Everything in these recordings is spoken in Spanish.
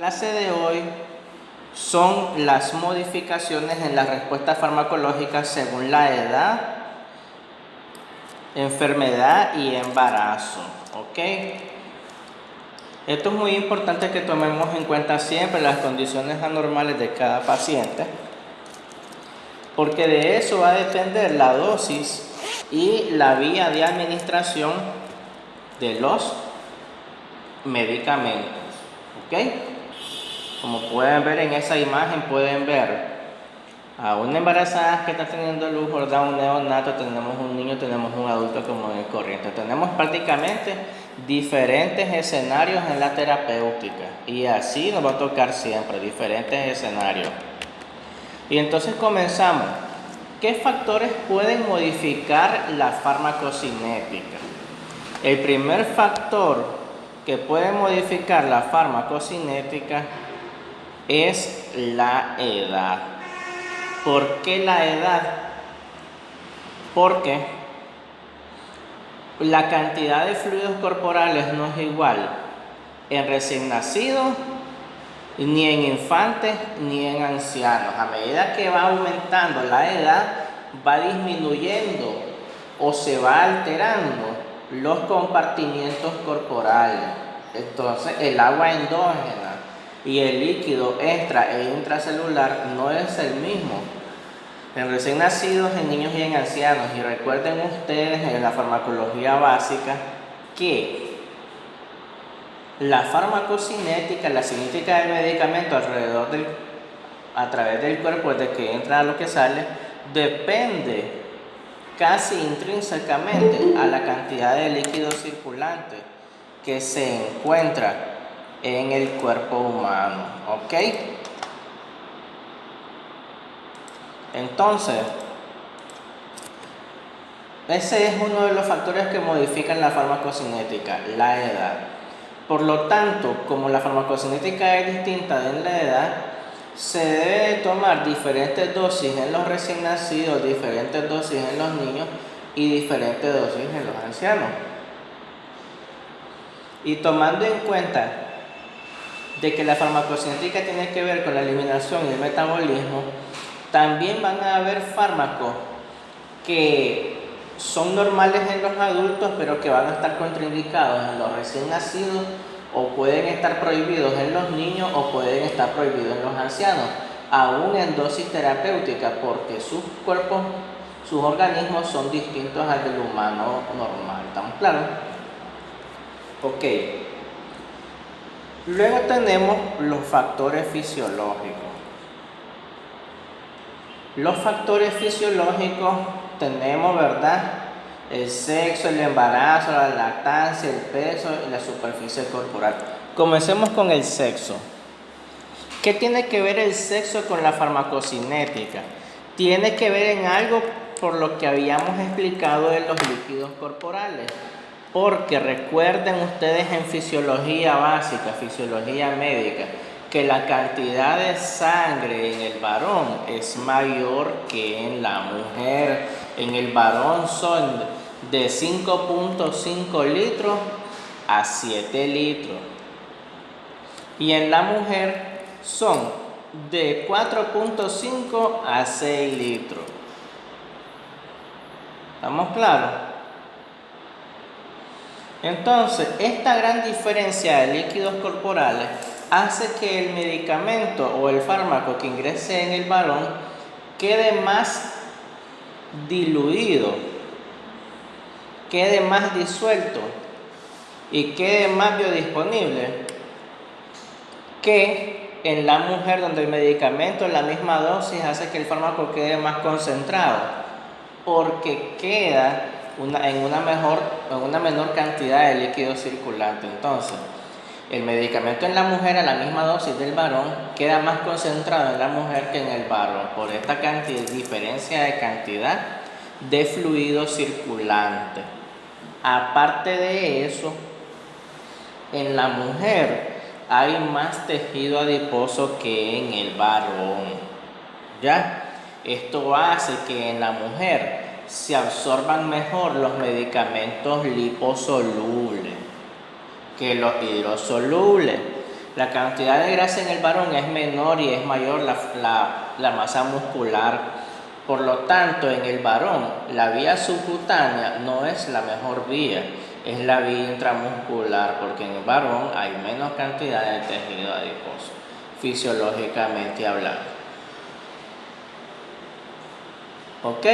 La clase de hoy son las modificaciones en la respuesta farmacológica según la edad, enfermedad y embarazo. ¿Ok? Esto es muy importante que tomemos en cuenta siempre las condiciones anormales de cada paciente, porque de eso va a depender la dosis y la vía de administración de los medicamentos. ¿Ok? Como pueden ver en esa imagen, pueden ver a una embarazada que está teniendo luz, ¿verdad? Un neonato, tenemos un niño, tenemos un adulto común y corriente. Tenemos prácticamente diferentes escenarios en la terapéutica y así nos va a tocar siempre diferentes escenarios. Y entonces comenzamos. ¿Qué factores pueden modificar la farmacocinética? El primer factor que puede modificar la farmacocinética es la edad. ¿Por qué la edad? Porque la cantidad de fluidos corporales no es igual en recién nacidos, ni en infantes, ni en ancianos. A medida que va aumentando la edad, va disminuyendo o se va alterando los compartimientos corporales. Entonces, el agua endógena y el líquido extra e intracelular no es el mismo en recién nacidos, en niños y en ancianos. Y recuerden ustedes en la farmacología básica que la farmacocinética, la cinética del medicamento a través del cuerpo, desde que entra a lo que sale, depende casi intrínsecamente a la cantidad de líquido circulante que se encuentra en el cuerpo humano. ¿Ok? Entonces, ese es uno de los factores que modifican la farmacocinética, la edad. Por lo tanto, como la farmacocinética es distinta en la edad, se debe tomar diferentes dosis en los recién nacidos, diferentes dosis en los niños y diferentes dosis en los ancianos. Y tomando en cuenta de que la farmacocinética tiene que ver con la eliminación y el metabolismo, también van a haber fármacos que son normales en los adultos, pero que van a estar contraindicados en los recién nacidos, o pueden estar prohibidos en los niños, o pueden estar prohibidos en los ancianos, aún en dosis terapéutica, porque sus cuerpos, sus organismos son distintos al del humano normal. ¿Estamos claros? Ok. Luego tenemos los factores fisiológicos. Los factores fisiológicos tenemos, ¿verdad? El sexo, el embarazo, la lactancia, el peso y la superficie corporal. Comencemos con el sexo. ¿Qué tiene que ver el sexo con la farmacocinética? Tiene que ver en algo por lo que habíamos explicado de los líquidos corporales. Porque recuerden ustedes en fisiología básica, fisiología médica, que la cantidad de sangre en el varón es mayor que en la mujer. En el varón son de 5.5 litros a 7 litros. Y en la mujer son de 4.5 a 6 litros. ¿Estamos claros? Entonces, esta gran diferencia de líquidos corporales hace que el medicamento o el fármaco que ingrese en el varón quede más diluido, quede más disuelto y quede más biodisponible que en la mujer, donde el medicamento en la misma dosis hace que el fármaco quede más concentrado, porque queda en una menor cantidad de líquido circulante. Entonces, el medicamento en la mujer a la misma dosis del varón queda más concentrado en la mujer que en el varón por esta diferencia de cantidad de fluido circulante. Aparte de eso, en la mujer hay más tejido adiposo que en el varón. ¿Ya? Esto hace que en la mujer se absorban mejor los medicamentos liposolubles que los hidrosolubles. La cantidad de grasa en el varón es menor y es mayor la masa muscular. Por lo tanto, en el varón, la vía subcutánea no es la mejor vía, es la vía intramuscular, porque en el varón hay menos cantidad de tejido adiposo, fisiológicamente hablando. ¿Ok?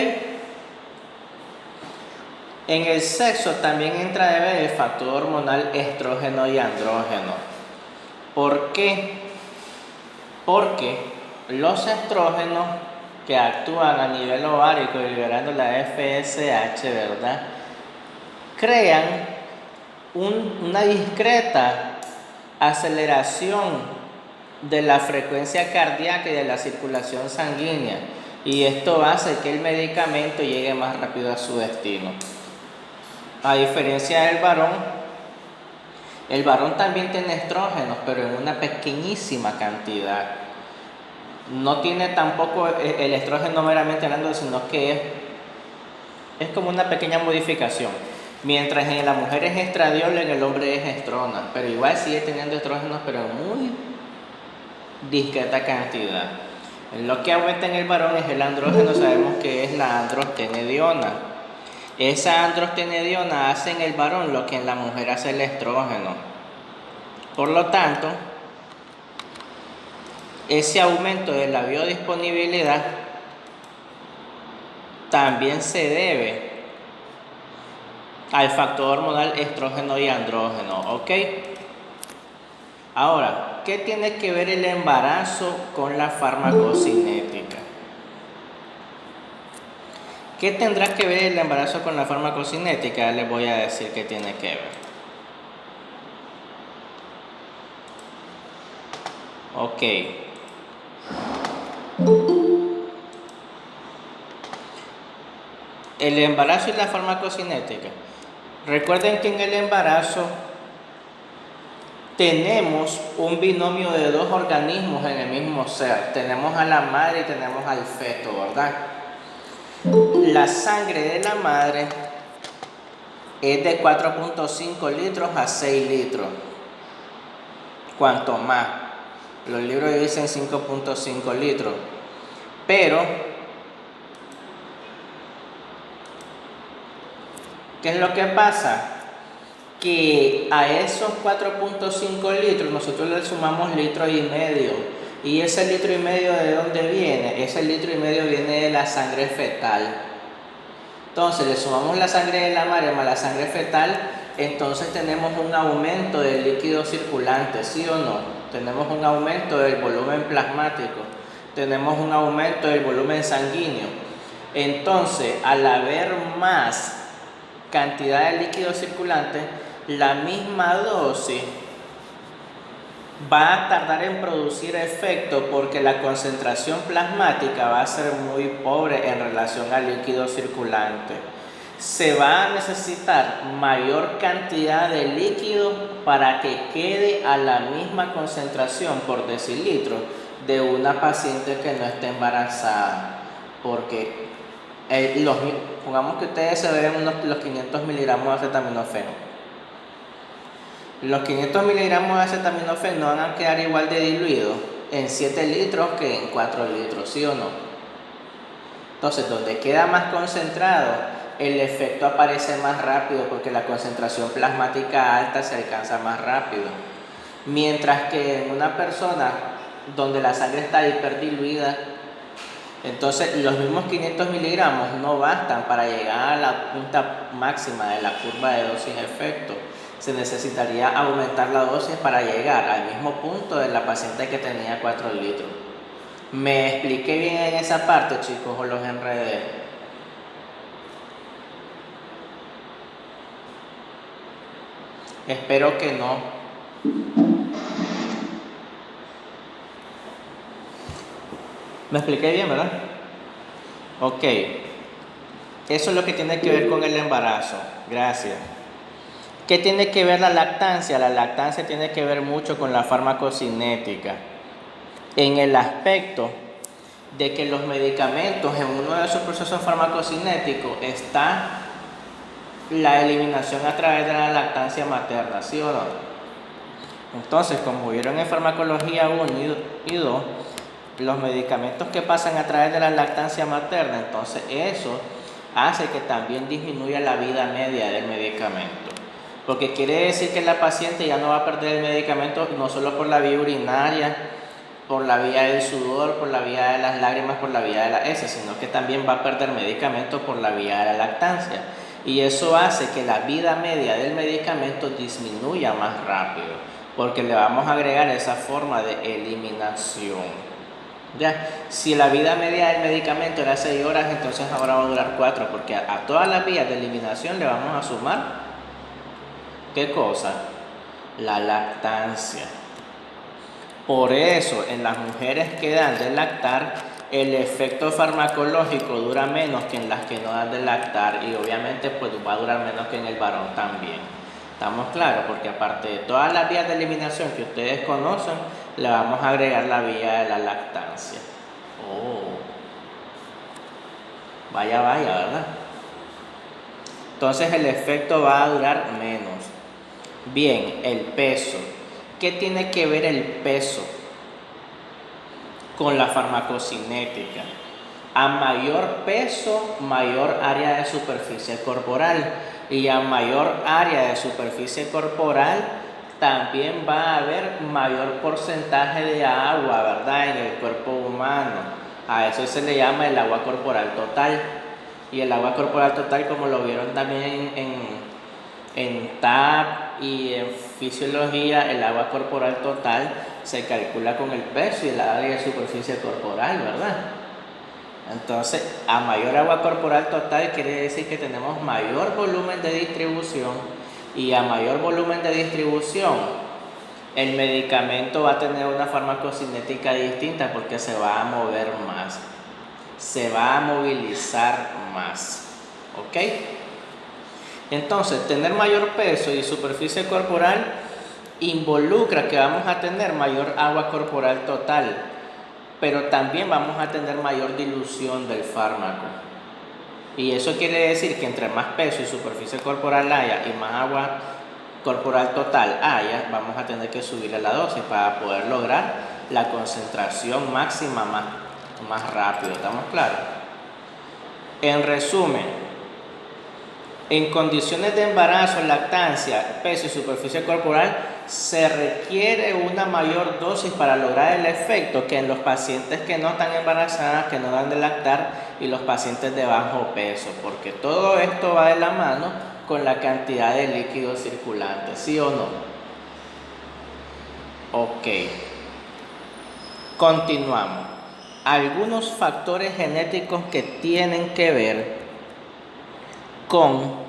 En el sexo también entra de ver el factor hormonal estrógeno y andrógeno. ¿Por qué? Porque los estrógenos que actúan a nivel ovárico y liberando la FSH, ¿verdad?, crean una discreta aceleración de la frecuencia cardíaca y de la circulación sanguínea, y esto hace que el medicamento llegue más rápido a su destino. A diferencia del varón, el varón también tiene estrógenos, pero en una pequeñísima cantidad. No tiene tampoco el estrógeno meramente hablando, sino que es como una pequeña modificación. Mientras en la mujer es estradiol, en el hombre es estrona, pero igual sigue teniendo estrógenos, pero en muy discreta cantidad. Lo que aumenta en el varón es el andrógeno, sabemos que es la androstenediona. Esa androstenediona hace en el varón lo que en la mujer hace el estrógeno. Por lo tanto, ese aumento de la biodisponibilidad también se debe al factor hormonal estrógeno y andrógeno, ¿ok? Ahora, ¿qué tiene que ver el embarazo con la farmacocinética? ¿Qué tendrá que ver el embarazo con la farmacocinética? Les voy a decir qué tiene que ver. Ok. El embarazo y la farmacocinética. Recuerden que en el embarazo tenemos un binomio de dos organismos en el mismo ser. Tenemos a la madre y tenemos al feto, ¿verdad? La sangre de la madre es de 4.5 litros a 6 litros. Cuanto más. Los libros dicen 5.5 litros. Pero, ¿qué es lo que pasa? Que a esos 4.5 litros nosotros le sumamos litro y medio. ¿Y ese litro y medio de dónde viene? Ese litro y medio viene de la sangre fetal. Entonces le sumamos la sangre de la madre más la sangre fetal, entonces tenemos un aumento del líquido circulante, ¿sí o no? Tenemos un aumento del volumen plasmático, tenemos un aumento del volumen sanguíneo. Entonces, al haber más cantidad de líquido circulante, la misma dosis va a tardar en producir efecto porque la concentración plasmática va a ser muy pobre en relación al líquido circulante. Se va a necesitar mayor cantidad de líquido para que quede a la misma concentración por decilitro de una paciente que no esté embarazada, porque pongamos que ustedes se beben los 500 miligramos de acetaminofén. Los 500 miligramos de acetaminofén no van a quedar igual de diluidos en 7 litros que en 4 litros, ¿sí o no? Entonces, donde queda más concentrado, el efecto aparece más rápido porque la concentración plasmática alta se alcanza más rápido. Mientras que en una persona donde la sangre está hiperdiluida, entonces los mismos 500 miligramos no bastan para llegar a la punta máxima de la curva de dosis-efecto. Se necesitaría aumentar la dosis para llegar al mismo punto de la paciente que tenía 4 litros. ¿Me expliqué bien en esa parte, chicos, o los enredé? Espero que no. ¿Me expliqué bien, verdad? Ok. Eso es lo que tiene que ver con el embarazo. Gracias. ¿Qué tiene que ver la lactancia? La lactancia tiene que ver mucho con la farmacocinética, en el aspecto de que los medicamentos, en uno de sus procesos farmacocinéticos, está la eliminación a través de la lactancia materna, ¿sí o no? Entonces, como vieron en farmacología 1 y 2, los medicamentos que pasan a través de la lactancia materna, entonces eso hace que también disminuya la vida media del medicamento. Porque quiere decir que la paciente ya no va a perder el medicamento no solo por la vía urinaria, por la vía del sudor, por la vía de las lágrimas, por la vía de la heces, sino que también va a perder medicamento por la vía de la lactancia. Y eso hace que la vida media del medicamento disminuya más rápido, porque le vamos a agregar esa forma de eliminación. Ya, si la vida media del medicamento era 6 horas, entonces ahora va a durar 4, porque a todas las vías de eliminación le vamos a sumar, ¿qué cosa? La lactancia. Por eso, en las mujeres que dan de lactar, el efecto farmacológico dura menos que en las que no dan de lactar, y obviamente pues va a durar menos que en el varón también. ¿Estamos claros? Porque aparte de todas las vías de eliminación que ustedes conocen, le vamos a agregar la vía de la lactancia. Oh, vaya, ¿verdad? Entonces el efecto va a durar menos. Bien, el peso. ¿Qué tiene que ver el peso con la farmacocinética? A mayor peso, mayor área de superficie corporal. Y a mayor área de superficie corporal, también va a haber mayor porcentaje de agua, ¿verdad? En el cuerpo humano. A eso se le llama el agua corporal total. Y el agua corporal total, como lo vieron también en TAP y en fisiología, el agua corporal total se calcula con el peso y el área de superficie corporal, ¿verdad? Entonces, a mayor agua corporal total quiere decir que tenemos mayor volumen de distribución, y a mayor volumen de distribución el medicamento va a tener una farmacocinética distinta porque se va a mover más, se va a movilizar más, ¿ok? Entonces, tener mayor peso y superficie corporal involucra que vamos a tener mayor agua corporal total, pero también vamos a tener mayor dilución del fármaco. Y eso quiere decir que entre más peso y superficie corporal haya y más agua corporal total haya, vamos a tener que subirle la dosis para poder lograr la concentración máxima más rápido. ¿Estamos claros? En resumen, en condiciones de embarazo, lactancia, peso y superficie corporal, se requiere una mayor dosis para lograr el efecto que en los pacientes que no están embarazadas, que no dan de lactar, y los pacientes de bajo peso, porque todo esto va de la mano con la cantidad de líquido circulante, ¿sí o no? Ok. Continuamos. Algunos factores genéticos que tienen que ver con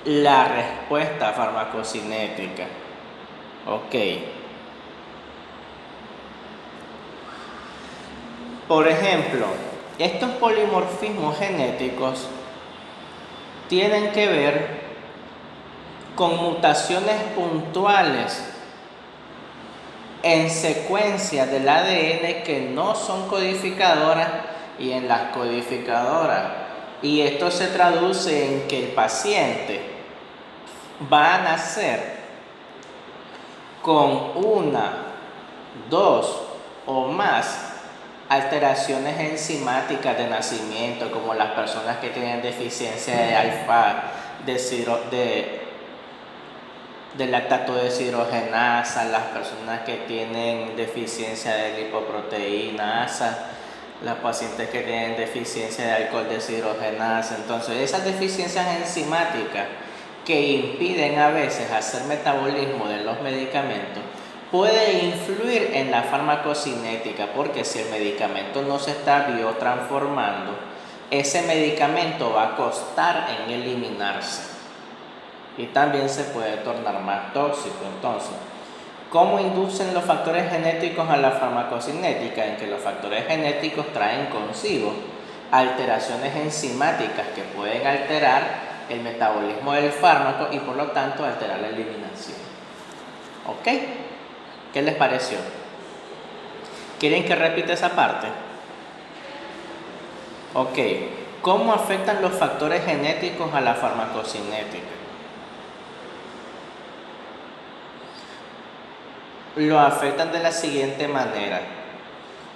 la respuesta farmacocinética. Ok. Por ejemplo, estos polimorfismos genéticos tienen que ver con mutaciones puntuales en secuencias del ADN que no son codificadoras y en las codificadoras. Y esto se traduce en que el paciente va a nacer con una, dos o más alteraciones enzimáticas de nacimiento, como las personas que tienen deficiencia de alfa, de lactato deshidrogenasa, las personas que tienen deficiencia de lipoproteinasa, las pacientes que tienen deficiencia de alcohol deshidrogenasa. Entonces, esas deficiencias enzimáticas que impiden a veces hacer metabolismo de los medicamentos puede influir en la farmacocinética, porque si el medicamento no se está biotransformando, ese medicamento va a costar en eliminarse y también se puede tornar más tóxico. Entonces, ¿cómo inducen los factores genéticos a la farmacocinética? En que los factores genéticos traen consigo alteraciones enzimáticas que pueden alterar el metabolismo del fármaco y por lo tanto alterar la eliminación. ¿Ok? ¿Qué les pareció? ¿Quieren que repita esa parte? Ok. ¿Cómo afectan los factores genéticos a la farmacocinética? Lo afectan de la siguiente manera.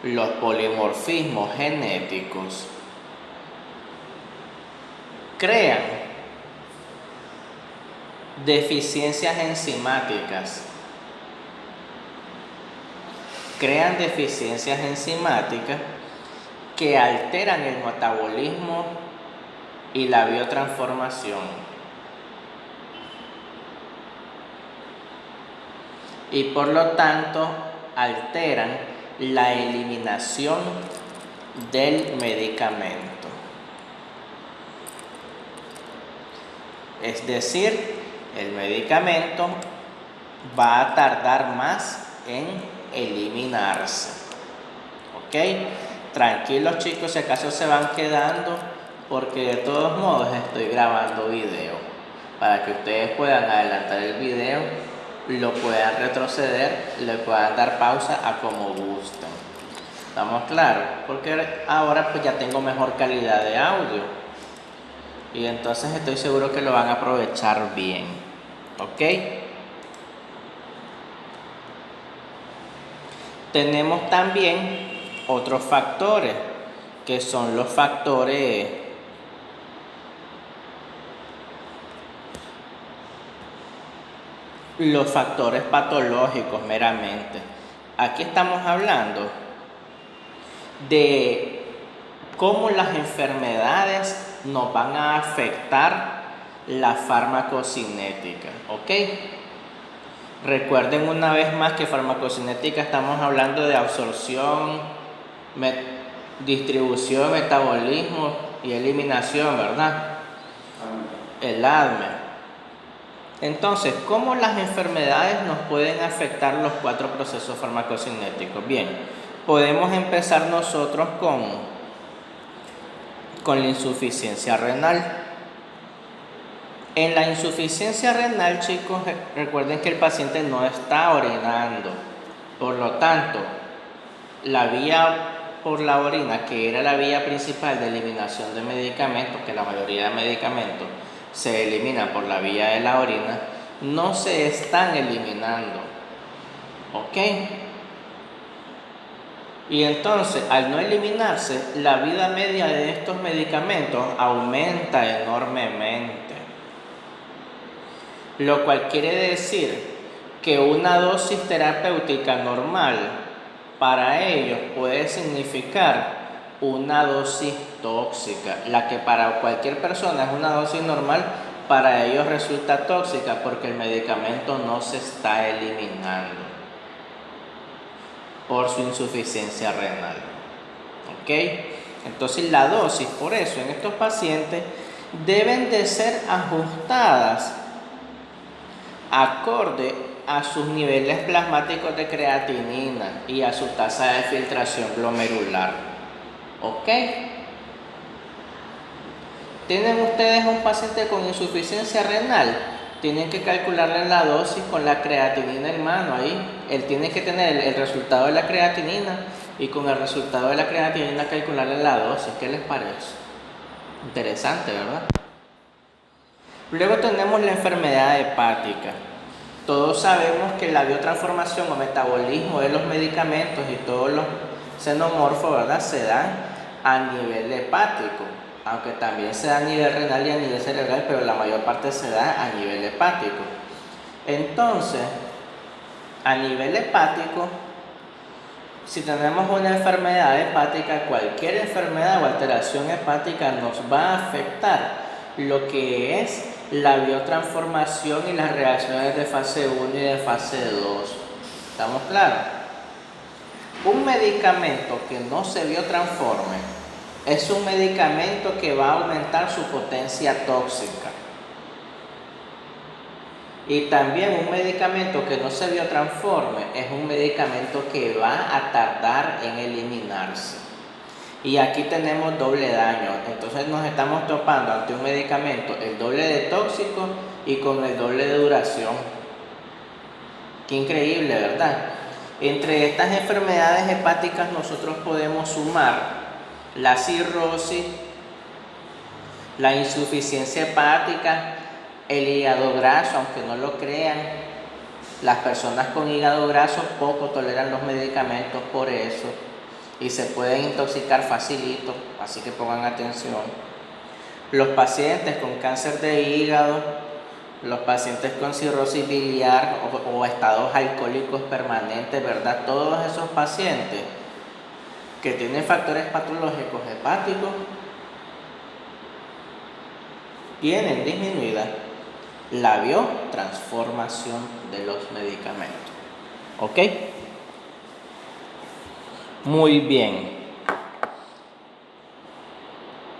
Los polimorfismos genéticos crean deficiencias enzimáticas. Crean deficiencias enzimáticas que alteran el metabolismo y la biotransformación. Y por lo tanto alteran la eliminación del medicamento. Es decir, el medicamento va a tardar más en eliminarse. ¿Ok? Tranquilos chicos, si acaso se van quedando, porque de todos modos estoy grabando video. Para que ustedes puedan adelantar el video, lo puedan retroceder, le puedan dar pausa a como gusten. ¿Estamos claros? Porque ahora pues ya tengo mejor calidad de audio. Y entonces estoy seguro que lo van a aprovechar bien. ¿Ok? Tenemos también otros factores, que son los factores patológicos meramente. Aquí estamos hablando de cómo las enfermedades nos van a afectar la farmacocinética, ¿ok? Recuerden una vez más que farmacocinética estamos hablando de absorción, distribución, metabolismo y eliminación, ¿verdad? El ADME. Entonces, ¿cómo las enfermedades nos pueden afectar los 4 procesos farmacocinéticos? Bien, podemos empezar nosotros con la insuficiencia renal. En la insuficiencia renal, chicos, recuerden que el paciente no está orinando. Por lo tanto, la vía por la orina, que era la vía principal de eliminación de medicamentos, que la mayoría de medicamentos se eliminan por la vía de la orina, no se están eliminando. ¿Ok? Y entonces, al no eliminarse, la vida media de estos medicamentos aumenta enormemente. Lo cual quiere decir que una dosis terapéutica normal para ellos puede significar una dosis tóxica. La que para cualquier persona es una dosis normal, para ellos resulta tóxica porque el medicamento no se está eliminando por su insuficiencia renal. ¿Ok? Entonces la dosis, por eso en estos pacientes deben de ser ajustadas acorde a sus niveles plasmáticos de creatinina y a su tasa de filtración glomerular. ¿Ok? ¿Tienen ustedes un paciente con insuficiencia renal? Tienen que calcularle la dosis con la creatinina en mano ahí. Él tiene que tener el resultado de la creatinina y con el resultado de la creatinina calcularle la dosis. ¿Qué les parece? Interesante, ¿verdad? Luego tenemos la enfermedad hepática. Todos sabemos que la biotransformación o metabolismo de los medicamentos y todos los xenomorfos, ¿verdad?, se dan a nivel hepático, aunque también se da a nivel renal y a nivel cerebral, pero la mayor parte se da a nivel hepático. Entonces, a nivel hepático, si tenemos una enfermedad hepática, cualquier enfermedad o alteración hepática nos va a afectar lo que es la biotransformación y las reacciones de fase 1 y de fase 2. ¿Estamos claros? Un medicamento que no se biotransforme es un medicamento que va a aumentar su potencia tóxica. Y también un medicamento que no se biotransforme es un medicamento que va a tardar en eliminarse. Y aquí tenemos doble daño, entonces nos estamos topando ante un medicamento el doble de tóxico y con el doble de duración. Qué increíble, ¿verdad? Entre estas enfermedades hepáticas nosotros podemos sumar la cirrosis, La insuficiencia hepática, el hígado graso, aunque no lo crean, las personas con hígado graso poco toleran los medicamentos por eso y se pueden intoxicar facilito, así que pongan atención. Los pacientes con cáncer de hígado, los pacientes con cirrosis biliar o estados alcohólicos permanentes, ¿verdad? Todos esos pacientes que tienen factores patológicos hepáticos tienen disminuida la biotransformación de los medicamentos. ¿Ok? Muy bien.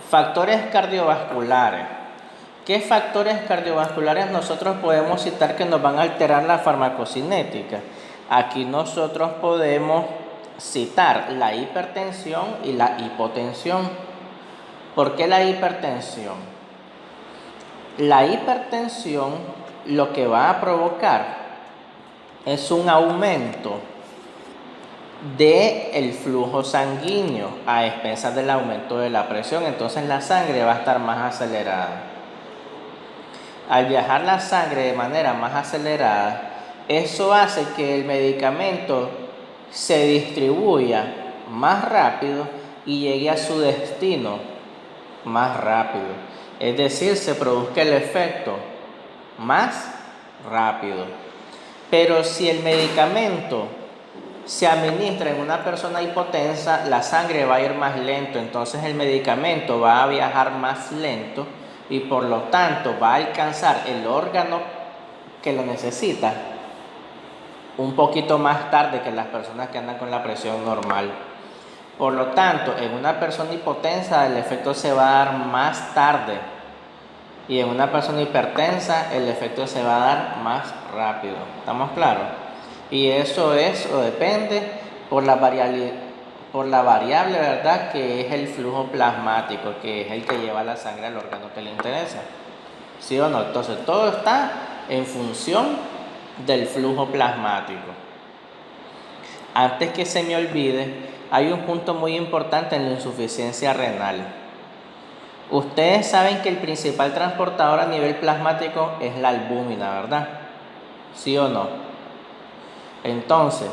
Factores cardiovasculares. ¿Qué factores cardiovasculares nosotros podemos citar que nos van a alterar la farmacocinética? Aquí nosotros podemos citar la hipertensión y la hipotensión. ¿Por qué la hipertensión? La hipertensión lo que va a provocar es un aumento del flujo sanguíneo a expensas del aumento de la presión, entonces la sangre va a estar más acelerada. Al viajar la sangre de manera más acelerada, eso hace que el medicamento se distribuya más rápido y llegue a su destino más rápido. Es decir, se produzca el efecto más rápido. Pero si el medicamento se administra en una persona hipotensa, la sangre va a ir más lento, entonces el medicamento va a viajar más lento y por lo tanto va a alcanzar el órgano que lo necesita un poquito más tarde que las personas que andan con la presión normal. Por lo tanto, en una persona hipotensa el efecto se va a dar más tarde y en una persona hipertensa el efecto se va a dar más rápido. ¿Estamos claros? Y eso es o depende por la variable, ¿verdad? Que es el flujo plasmático, que es el que lleva la sangre al órgano que le interesa. ¿Sí o no? Entonces todo está en función del flujo plasmático. Antes que se me olvide, hay un punto muy importante en la insuficiencia renal. Ustedes saben que el principal transportador a nivel plasmático es la albúmina, ¿verdad? ¿Sí o no? Entonces,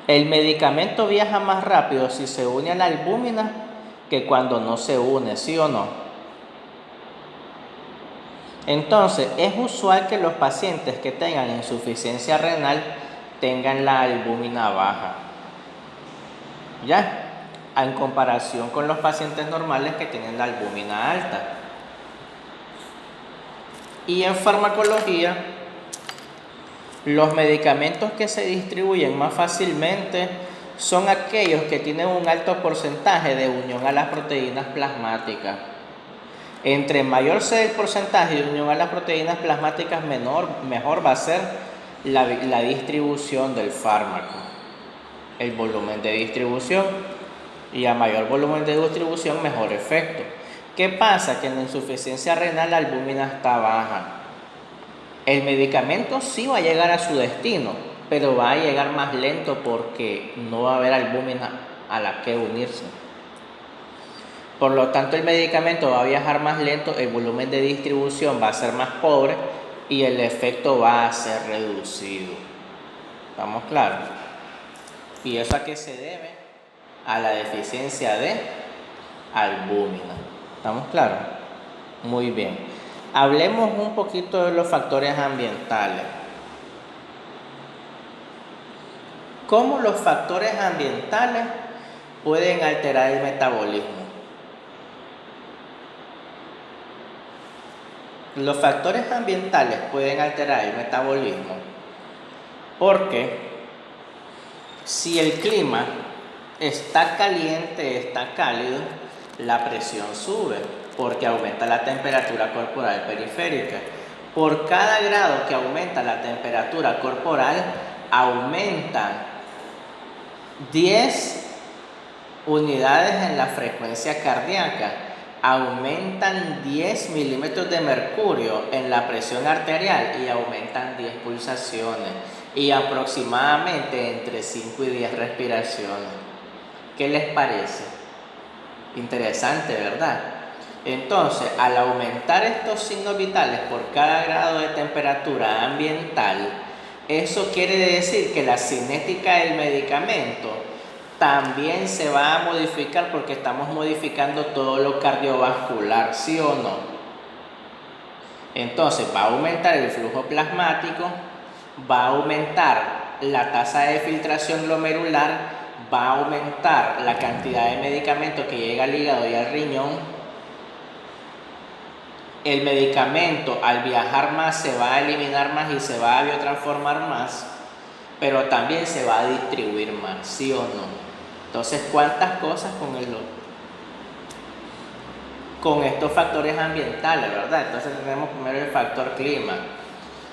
el medicamento viaja más rápido si se une a la albúmina que cuando no se une, ¿sí o no? Entonces, es usual que los pacientes que tengan insuficiencia renal tengan la albúmina baja, ¿ya? En comparación con los pacientes normales que tienen la albúmina alta. Y en farmacología, los medicamentos que se distribuyen más fácilmente son aquellos que tienen un alto porcentaje de unión a las proteínas plasmáticas. Entre mayor sea el porcentaje de unión a las proteínas plasmáticas, mejor va a ser la distribución del fármaco, el volumen de distribución, y a mayor volumen de distribución, mejor efecto. ¿Qué pasa? Que en la insuficiencia renal la albúmina está baja. El medicamento sí va a llegar a su destino, pero va a llegar más lento porque no va a haber albúmina a la que unirse. Por lo tanto, el medicamento va a viajar más lento, el volumen de distribución va a ser más pobre y el efecto va a ser reducido. ¿Estamos claros? ¿Y eso a qué se debe? A la deficiencia de albúmina. ¿Estamos claros? Muy bien. Hablemos un poquito de los factores ambientales. ¿Cómo los factores ambientales pueden alterar el metabolismo? Los factores ambientales pueden alterar el metabolismo porque si el clima está caliente, está cálido, la presión sube porque aumenta la temperatura corporal periférica. Por cada grado que aumenta la temperatura corporal, aumenta 10 unidades en la frecuencia cardíaca, aumentan 10 milímetros de mercurio en la presión arterial y aumentan 10 pulsaciones y aproximadamente entre 5 y 10 respiraciones. ¿Qué les parece? Interesante, ¿verdad? Entonces, al aumentar estos signos vitales por cada grado de temperatura ambiental, eso quiere decir que la cinética del medicamento también se va a modificar porque estamos modificando todo lo cardiovascular, ¿sí o no? Entonces va a aumentar el flujo plasmático, va a aumentar la tasa de filtración glomerular, va a aumentar la cantidad de medicamento que llega al hígado y al riñón. El medicamento al viajar más se va a eliminar más y se va a biotransformar más, pero también se va a distribuir más, ¿sí o no? Entonces, ¿cuántas cosas con estos factores ambientales, verdad? Entonces tenemos primero el factor clima,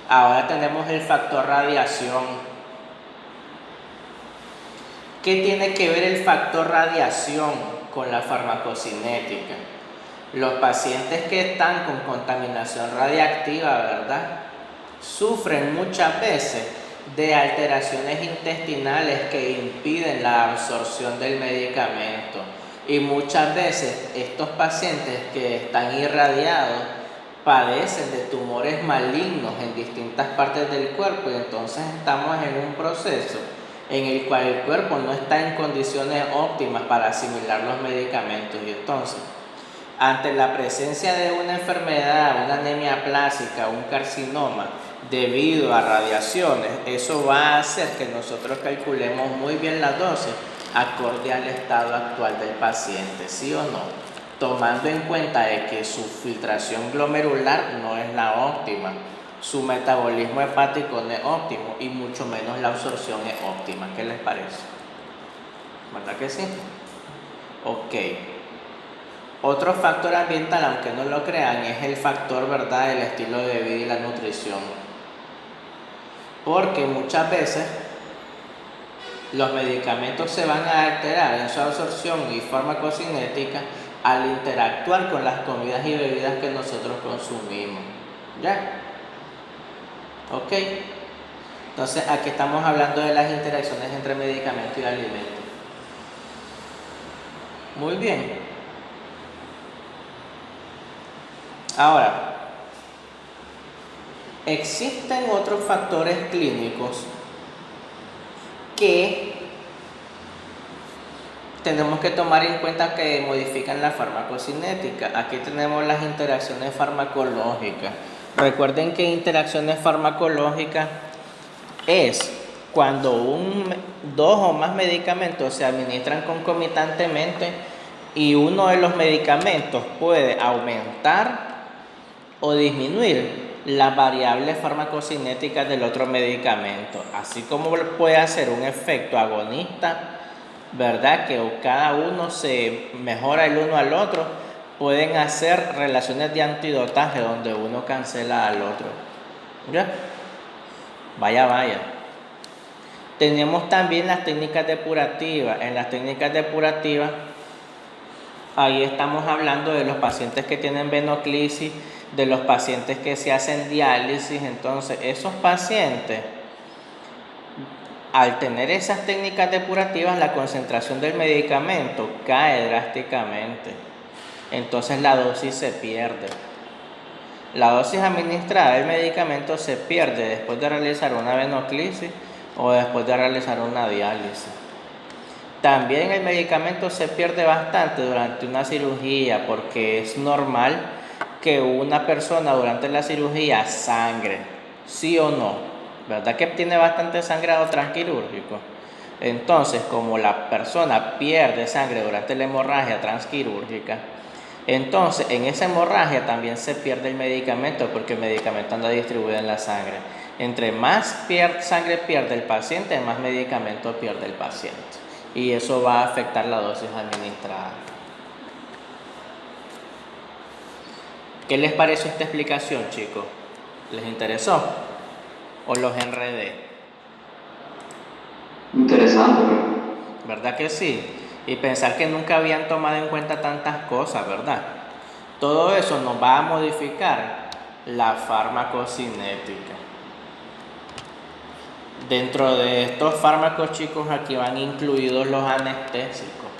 ahora tenemos el factor radiación. ¿Qué tiene que ver el factor radiación con la farmacocinética? Los pacientes que están con contaminación radiactiva, ¿verdad?, sufren muchas veces de alteraciones intestinales que impiden la absorción del medicamento. Y muchas veces estos pacientes que están irradiados padecen de tumores malignos en distintas partes del cuerpo, y entonces estamos en un proceso en el cual el cuerpo no está en condiciones óptimas para asimilar los medicamentos, y entonces ante la presencia de una enfermedad, una anemia plástica, un carcinoma debido a radiaciones, eso va a hacer que nosotros calculemos muy bien la dosis acorde al estado actual del paciente, ¿sí o no? Tomando en cuenta de que su filtración glomerular no es la óptima, su metabolismo hepático no es óptimo y mucho menos la absorción es óptima. ¿Qué les parece? ¿Verdad que sí? Ok. Otro factor ambiental, aunque no lo crean, es el factor, ¿verdad?, del estilo de vida y la nutrición. Porque muchas veces los medicamentos se van a alterar en su absorción y farmacocinética al interactuar con las comidas y bebidas que nosotros consumimos. ¿Ya? ¿Ok? Entonces, aquí estamos hablando de las interacciones entre medicamento y alimento. Muy bien. Ahora, existen otros factores clínicos que tenemos que tomar en cuenta que modifican la farmacocinética. Aquí tenemos las interacciones farmacológicas. Recuerden que interacciones farmacológicas es cuando dos o más medicamentos se administran concomitantemente y uno de los medicamentos puede aumentar o disminuir las variables farmacocinéticas del otro medicamento, así como puede hacer un efecto agonista, ¿verdad?, que cada uno se mejora el uno al otro. Pueden hacer relaciones de antidotaje donde uno cancela al otro. ¿Ya? Vaya. Tenemos también las técnicas depurativas. En las técnicas depurativas, ahí estamos hablando de los pacientes que tienen venoclisis, de los pacientes que se hacen diálisis. Entonces, esos pacientes, al tener esas técnicas depurativas, la concentración del medicamento cae drásticamente. Entonces, la dosis se pierde. La dosis administrada del medicamento se pierde después de realizar una venoclisis o después de realizar una diálisis. También el medicamento se pierde bastante durante una cirugía, porque es normal que una persona durante la cirugía sangre, ¿sí o no? ¿Verdad que tiene bastante sangrado transquirúrgico? Entonces, como la persona pierde sangre durante la hemorragia transquirúrgica, entonces en esa hemorragia también se pierde el medicamento, porque el medicamento anda distribuido en la sangre. Entre más sangre pierde el paciente, más medicamento pierde el paciente. Y eso va a afectar la dosis administrada. ¿Qué les pareció esta explicación, chicos? ¿Les interesó? ¿O los enredé? Interesante, ¿Verdad que sí? Y pensar que nunca habían tomado en cuenta tantas cosas, ¿verdad? Todo eso nos va a modificar la farmacocinética. Dentro de estos fármacos, chicos, aquí van incluidos los anestésicos.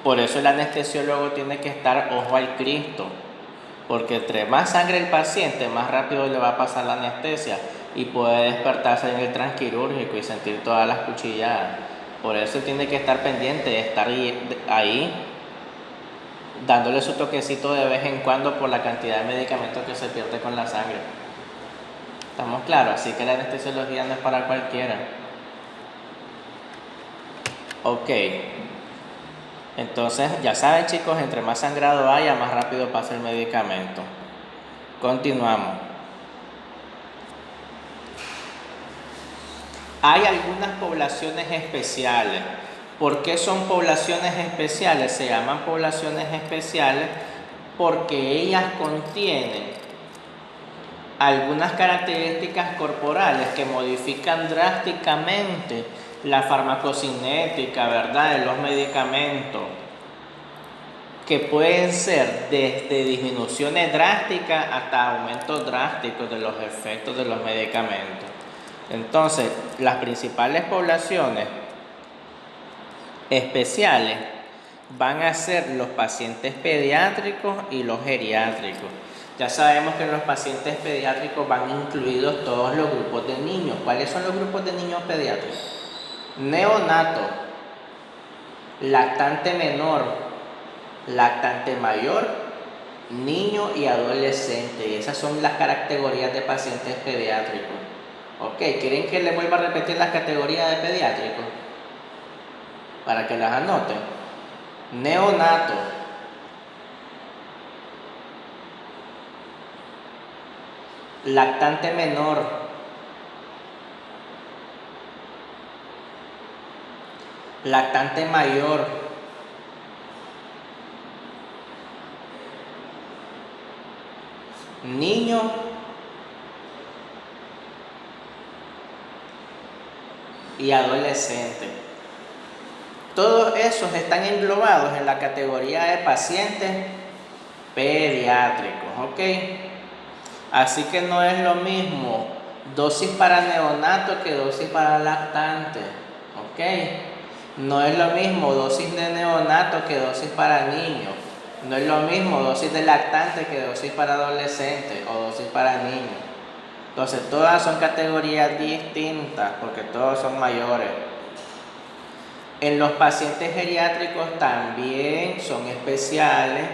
Por eso el anestesiólogo tiene que estar ojo al Cristo, porque entre más sangre el paciente, más rápido le va a pasar la anestesia y puede despertarse en el transquirúrgico y sentir todas las cuchilladas. Por eso tiene que estar pendiente de estar ahí dándole su toquecito de vez en cuando por la cantidad de medicamentos que se pierde con la sangre. ¿Estamos claros? Así que la anestesiología no es para cualquiera. Ok. Entonces, ya saben, chicos, entre más sangrado haya, más rápido pasa el medicamento. Continuamos. Hay algunas poblaciones especiales. ¿Por qué son poblaciones especiales? Se llaman poblaciones especiales porque ellas contienen algunas características corporales que modifican drásticamente la farmacocinética, ¿verdad?, de los medicamentos, que pueden ser desde disminuciones drásticas hasta aumentos drásticos de los efectos de los medicamentos. Entonces, las principales poblaciones especiales van a ser los pacientes pediátricos y los geriátricos. Ya sabemos que en los pacientes pediátricos van incluidos todos los grupos de niños. ¿Cuáles son los grupos de niños pediátricos? Neonato, lactante menor, lactante mayor, niño y adolescente. Esas son las categorías de pacientes pediátricos. Ok, ¿quieren que les vuelva a repetir las categorías de pediátricos? Para que las anoten. Neonato, lactante menor, lactante mayor, niño y adolescente. Todos esos están englobados en la categoría de pacientes pediátricos, ¿ok? Así que no es lo mismo dosis para neonato que dosis para lactante, ¿ok? No es lo mismo dosis de neonato que dosis para niños. No es lo mismo dosis de lactante que dosis para adolescente o dosis para niños. Entonces todas son categorías distintas porque todos son mayores. En los pacientes geriátricos también son especiales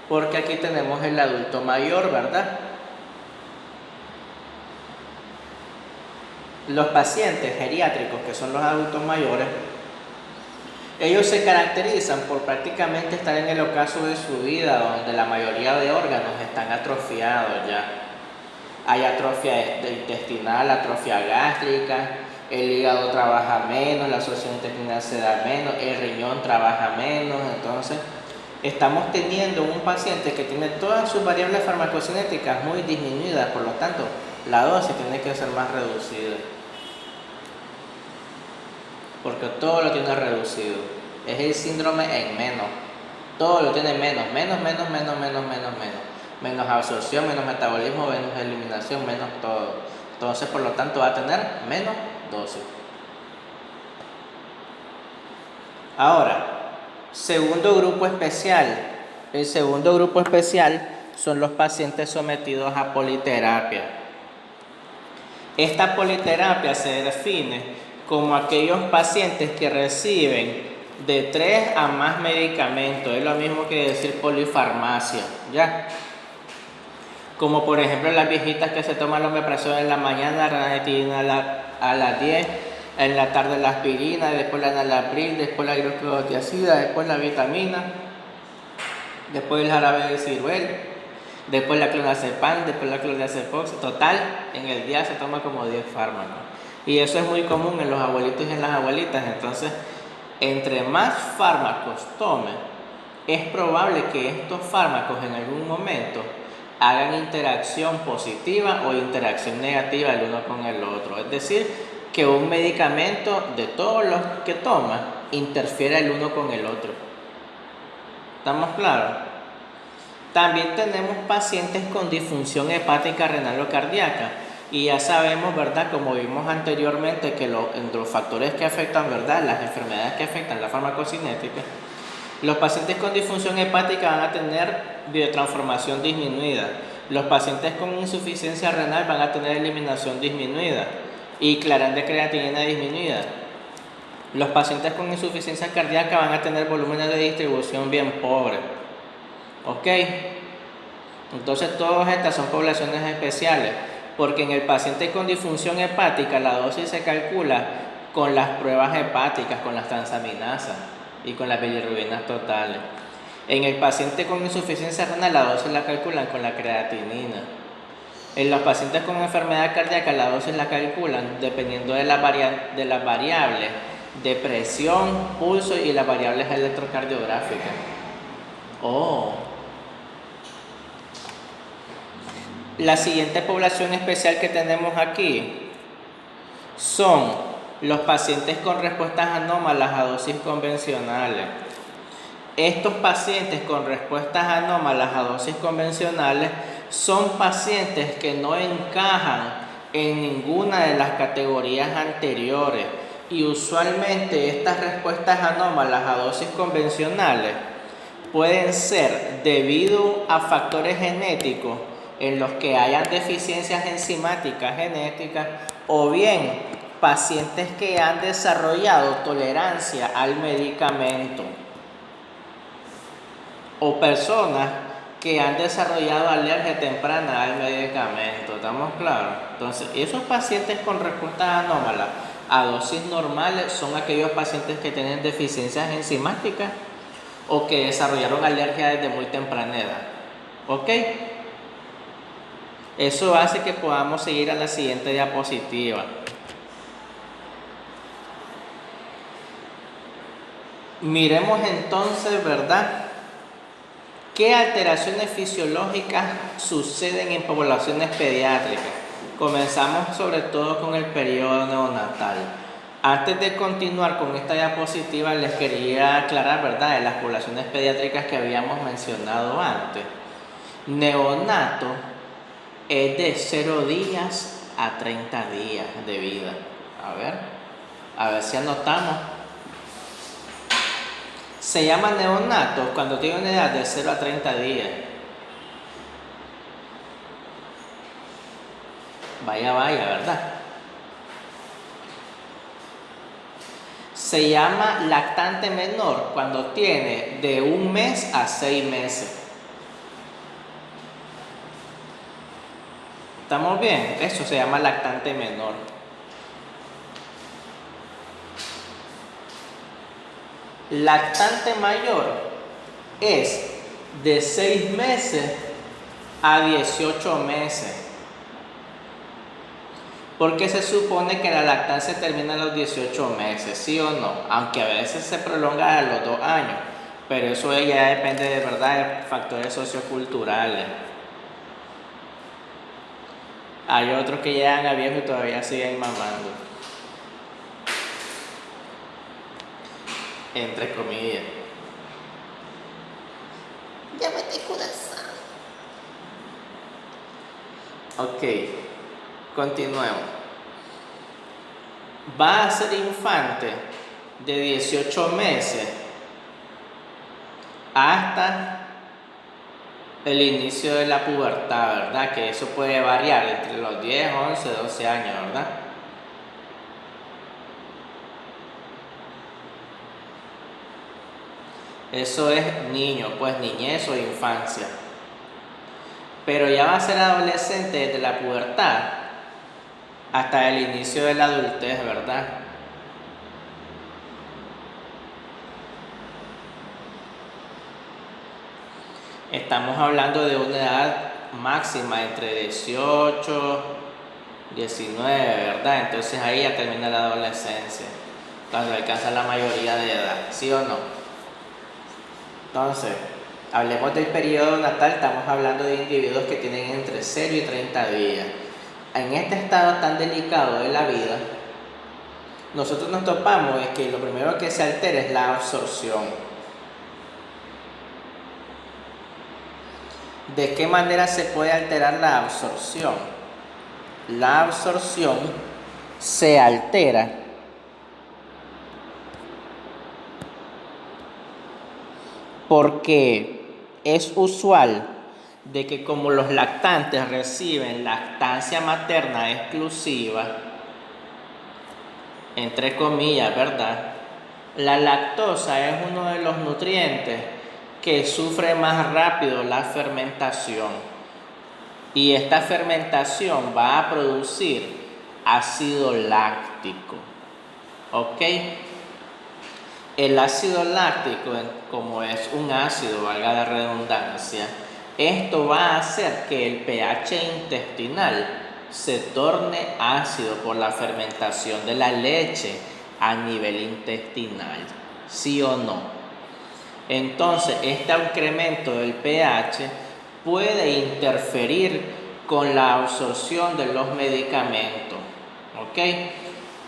porque aquí tenemos el adulto mayor, ¿verdad? Los pacientes geriátricos, que son los adultos mayores, ellos se caracterizan por prácticamente estar en el ocaso de su vida donde la mayoría de órganos están atrofiados ya. Hay atrofia intestinal, atrofia gástrica, el hígado trabaja menos, la succión intestinal se da menos, el riñón trabaja menos. Entonces estamos teniendo un paciente que tiene todas sus variables farmacocinéticas muy disminuidas, por lo tanto la dosis tiene que ser más reducida porque todo lo tiene reducido. Es el síndrome en menos, todo lo tiene menos, menos absorción, menos metabolismo, menos eliminación, menos todo. Entonces, por lo tanto, va a tener menos dosis. Ahora, segundo grupo especial. El segundo grupo especial son los pacientes sometidos a politerapia. Esta politerapia se define como aquellos pacientes que reciben de 3 a más medicamentos. Es lo mismo que decir polifarmacia, ¿ya? Como por ejemplo las viejitas que se toman la omeprazol en la mañana, la ranitidina a las 10, en la tarde la aspirina, después la enalapril, después la hidroclorotiazida, después la vitamina, después el jarabe de ciruel, después la clonazepam, después la clonazepam. Total, en el día se toma como 10 fármacos. Y eso es muy común en los abuelitos y en las abuelitas. Entonces, entre más fármacos tomen, es probable que estos fármacos en algún momento hagan interacción positiva o interacción negativa el uno con el otro. Es decir, que un medicamento de todos los que toma interfiere el uno con el otro. ¿Estamos claros? También tenemos pacientes con disfunción hepática renal o cardíaca. Y ya sabemos, ¿verdad?, como vimos anteriormente, que entre los factores que afectan, ¿verdad?, las enfermedades que afectan la farmacocinética, Los pacientes con disfunción hepática van a tener biotransformación disminuida. Los pacientes con insuficiencia renal van a tener eliminación disminuida y clarán de creatinina disminuida. Los pacientes con insuficiencia cardíaca van a tener volúmenes de distribución bien pobres. ¿Ok? Entonces todas estas son poblaciones especiales, porque en el paciente con disfunción hepática la dosis se calcula con las pruebas hepáticas, con las transaminasas y con las bilirrubinas totales. En el paciente con insuficiencia renal la dosis la calculan con la creatinina. En los pacientes con enfermedad cardíaca la dosis la calculan dependiendo de las variables de presión, pulso y las variables electrocardiográficas. La siguiente población especial que tenemos aquí son los pacientes con respuestas anómalas a dosis convencionales. Estos pacientes con respuestas anómalas a dosis convencionales son pacientes que no encajan en ninguna de las categorías anteriores y usualmente estas respuestas anómalas a dosis convencionales pueden ser debido a factores genéticos en los que hayan deficiencias enzimáticas genéticas o bien pacientes que han desarrollado tolerancia al medicamento o personas que han desarrollado alergia temprana al medicamento. ¿Estamos claros? Entonces, esos pacientes con respuestas anómalas a dosis normales son aquellos pacientes que tienen deficiencias enzimáticas o que desarrollaron alergia desde muy temprana edad. ¿Ok? Eso hace que podamos seguir a la siguiente diapositiva. Miremos entonces, ¿verdad?, ¿qué alteraciones fisiológicas suceden en poblaciones pediátricas? Comenzamos sobre todo con el periodo neonatal. Antes de continuar con esta diapositiva, les quería aclarar, ¿verdad?, de las poblaciones pediátricas que habíamos mencionado antes. Neonato es de 0 días a 30 días de vida. A ver si anotamos. Se llama neonato cuando tiene una edad de 0 a 30 días. Vaya, ¿verdad? Se llama lactante menor cuando tiene de 1 mes a 6 meses. ¿Estamos bien? Eso se llama lactante menor. Lactante mayor es de 6 meses a 18 meses. Porque se supone que la lactancia termina a los 18 meses, ¿sí o no? Aunque a veces se prolonga a los 2 años. Pero eso ya depende de verdad de factores socioculturales. Hay otros que llegan a viejo y todavía siguen mamando. Entre comillas. Ya me te corazón. Ok, continuemos. Va a ser infante de 18 meses hasta el inicio de la pubertad, ¿verdad? Que eso puede variar entre los 10, 11, 12 años, ¿verdad? Eso es niño, pues niñez o infancia. Pero ya va a ser adolescente desde la pubertad hasta el inicio de la adultez, ¿verdad? Estamos hablando de una edad máxima entre 18, 19, ¿verdad? Entonces ahí ya termina la adolescencia, cuando alcanza la mayoría de edad, ¿sí o no? Entonces, hablemos del periodo natal, estamos hablando de individuos que tienen entre 0 y 30 días. En este estado tan delicado de la vida, nosotros nos topamos es que lo primero que se altera es la absorción. ¿De qué manera se puede alterar la absorción? La absorción se altera porque es usual de que como los lactantes reciben lactancia materna exclusiva, entre comillas, ¿verdad? La lactosa es uno de los nutrientes que sufre más rápido la fermentación, y esta fermentación va a producir ácido láctico, ¿ok? El ácido láctico, como es un ácido, valga la redundancia, esto va a hacer que el pH intestinal se torne ácido por la fermentación de la leche a nivel intestinal, ¿sí o no? Entonces, este incremento del pH puede interferir con la absorción de los medicamentos, ¿ok?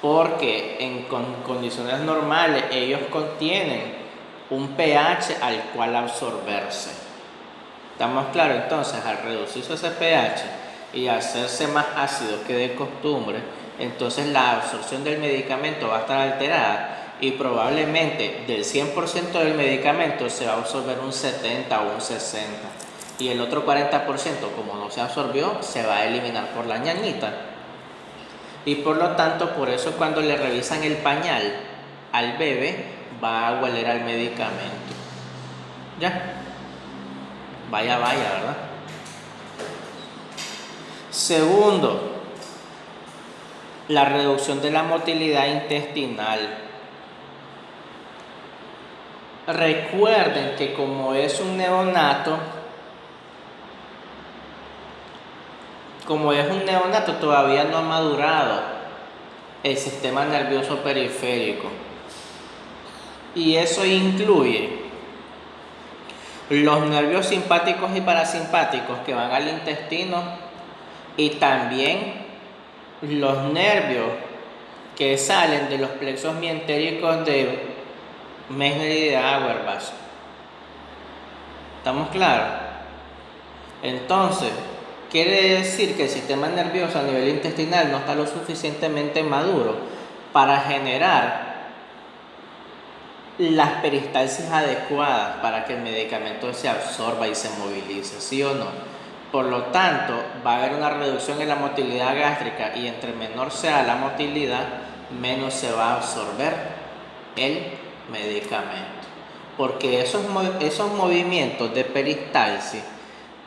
Porque en condiciones normales ellos contienen un pH al cual absorberse. ¿Estamos claros? Entonces, al reducirse ese pH y hacerse más ácido que de costumbre, entonces la absorción del medicamento va a estar alterada y probablemente del 100% del medicamento se va a absorber un 70 o un 60. Y el otro 40%, como no se absorbió, se va a eliminar por la ñañita. Y por lo tanto, por eso cuando le revisan el pañal al bebé, va a hueler al medicamento. ¿Ya? Vaya, ¿verdad? Segundo, la reducción de la motilidad intestinal. Recuerden que como es un neonato todavía no ha madurado el sistema nervioso periférico. Y eso incluye los nervios simpáticos y parasimpáticos que van al intestino, y también los nervios que salen de los plexos mientéricos de Messner y de Auerbach. ¿Estamos claros? Entonces, quiere decir que el sistema nervioso a nivel intestinal no está lo suficientemente maduro para generar las peristalsis adecuadas para que el medicamento se absorba y se movilice, ¿sí o no? Por lo tanto, va a haber una reducción en la motilidad gástrica, y entre menor sea la motilidad, menos se va a absorber el medicamento. Porque esos movimientos de peristalsis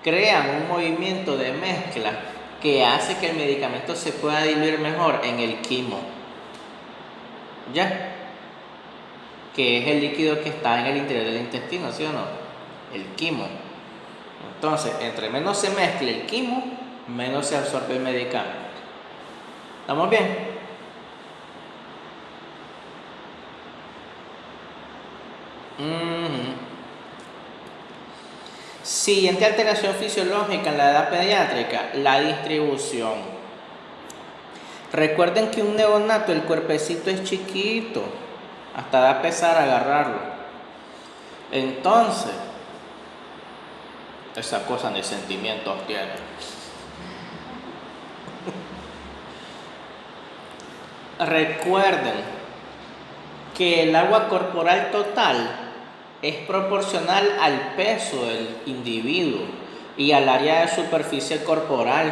crean un movimiento de mezcla que hace que el medicamento se pueda diluir mejor en el quimo. ¿Ya? Que es el líquido que está en el interior del intestino, ¿sí o no? El quimo. Entonces, entre menos se mezcle el quimo, menos se absorbe el medicamento. ¿Estamos bien? Siguiente alteración fisiológica en la edad pediátrica, la distribución. Recuerden que un neonato, el cuerpecito es chiquito, hasta da pesar agarrarlo. Entonces, esa cosa ni sentimientos tiene. Recuerden que el agua corporal total es proporcional al peso del individuo y al área de superficie corporal,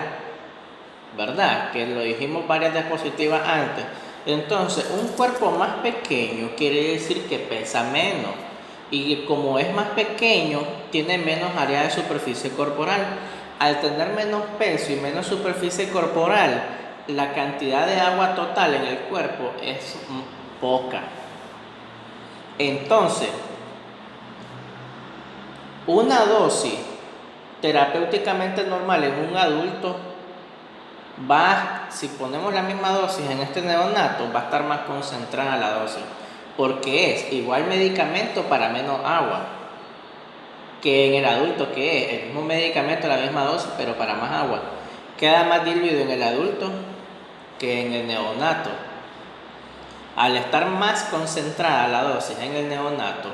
¿verdad? Que lo dijimos varias diapositivas antes. Entonces, un cuerpo más pequeño quiere decir que pesa menos, y como es más pequeño, tiene menos área de superficie corporal. Al tener menos peso y menos superficie corporal, la cantidad de agua total en el cuerpo es poca. Entonces, una dosis terapéuticamente normal en un adulto si ponemos la misma dosis en este neonato, va a estar más concentrada la dosis, porque es igual medicamento para menos agua que en el adulto, que es el mismo medicamento, la misma dosis, pero para más agua. Queda más diluido en el adulto que en el neonato. Al estar más concentrada la dosis en el neonato,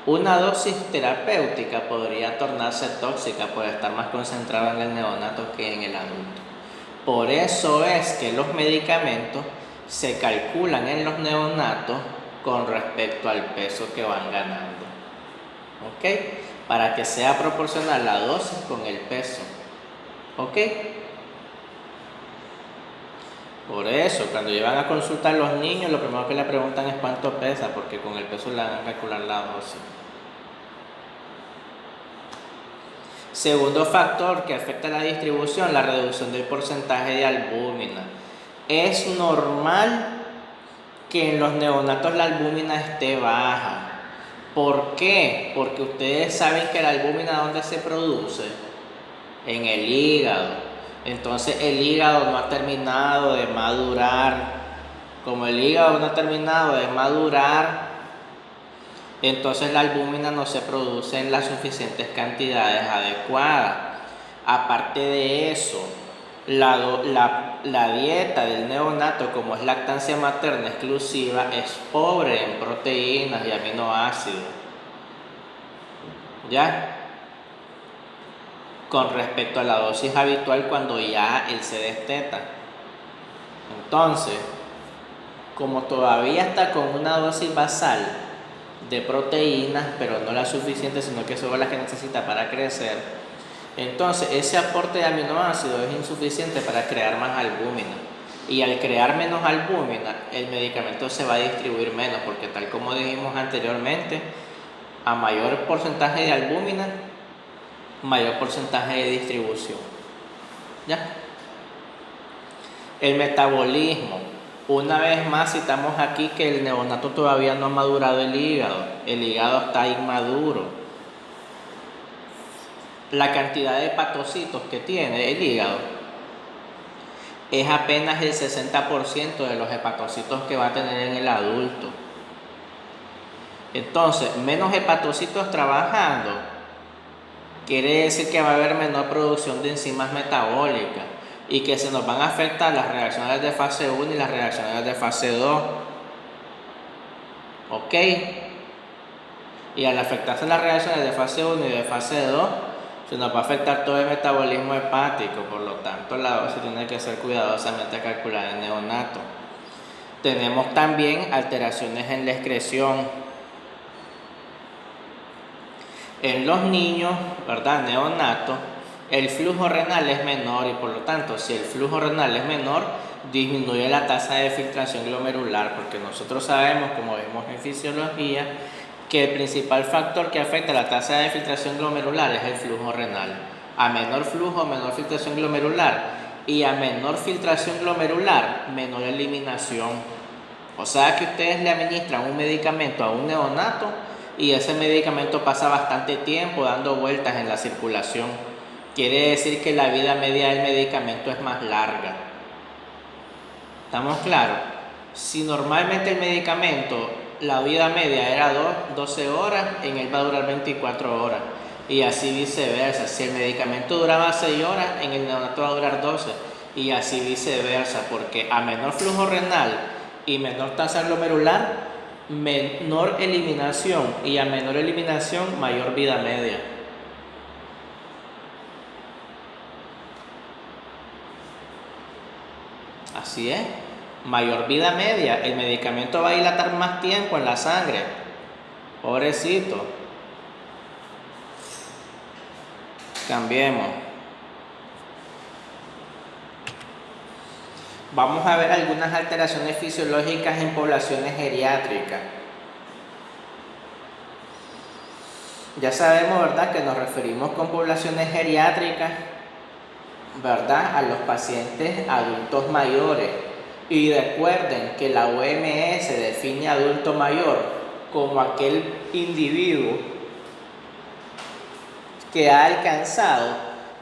una dosis terapéutica podría tornarse tóxica por estar más concentrada en el neonato que en el adulto. Por eso es que los medicamentos se calculan en los neonatos con respecto al peso que van ganando. ¿ok? Para que sea proporcional la dosis con el peso, ¿ok? Por eso, cuando llevan a consultar a los niños, lo primero que le preguntan es cuánto pesa, porque con el peso le van a calcular la dosis. Segundo factor que afecta la distribución, la reducción del porcentaje de albúmina. Es normal que en los neonatos la albúmina esté baja. ¿Por qué? Porque ustedes saben que la albúmina, ¿dónde se produce? En el hígado. Entonces el hígado no ha terminado de madurar. Como el hígado no ha terminado de madurar, entonces la albúmina no se produce en las suficientes cantidades adecuadas. Aparte de eso, la dieta del neonato, como es lactancia materna exclusiva, es pobre en proteínas y aminoácidos. ¿Ya? Con respecto a la dosis habitual cuando ya él se desteta. Entonces, como todavía está con una dosis basal de proteínas, pero no la suficiente, sino que son las que necesita para crecer, entonces ese aporte de aminoácidos es insuficiente para crear más albúmina. Y al crear menos albúmina, el medicamento se va a distribuir menos, porque tal como dijimos anteriormente, a mayor porcentaje de albúmina, mayor porcentaje de distribución. ¿Ya? El metabolismo. Una vez más citamos aquí que el neonato todavía no ha madurado el hígado está inmaduro. La cantidad de hepatocitos que tiene el hígado es apenas el 60% de los hepatocitos que va a tener en el adulto. Entonces, menos hepatocitos trabajando quiere decir que va a haber menor producción de enzimas metabólicas y que se nos van a afectar las reacciones de fase 1 y las reacciones de fase 2. ¿Ok? Y al afectarse las reacciones de fase 1 y de fase 2, se nos va a afectar todo el metabolismo hepático. Por lo tanto, la dosis tiene que ser cuidadosamente calculada en neonato. Tenemos también alteraciones en la excreción. En los niños, ¿verdad? Neonatos, el flujo renal es menor y por lo tanto, si el flujo renal es menor, disminuye la tasa de filtración glomerular, porque nosotros sabemos, como vemos en fisiología, que el principal factor que afecta la tasa de filtración glomerular es el flujo renal. A menor flujo, menor filtración glomerular, y a menor filtración glomerular, menor eliminación. O sea que ustedes le administran un medicamento a un neonato y ese medicamento pasa bastante tiempo dando vueltas en la circulación. Quiere decir que la vida media del medicamento es más larga. ¿Estamos claros? Si normalmente el medicamento, la vida media era 12 horas, en él va a durar 24 horas. Y así viceversa. Si el medicamento duraba 6 horas, en el neonato va a durar 12. Y así viceversa, porque a menor flujo renal y menor tasa glomerular, menor eliminación, y a menor eliminación, mayor vida media. Así es, mayor vida media, el medicamento va a dilatar más tiempo en la sangre. Pobrecito. Cambiemos. Vamos a ver algunas alteraciones fisiológicas en poblaciones geriátricas. Ya sabemos, ¿verdad?, que nos referimos con poblaciones geriátricas, ¿verdad?, a los pacientes adultos mayores. Y recuerden que la OMS define adulto mayor como aquel individuo que ha alcanzado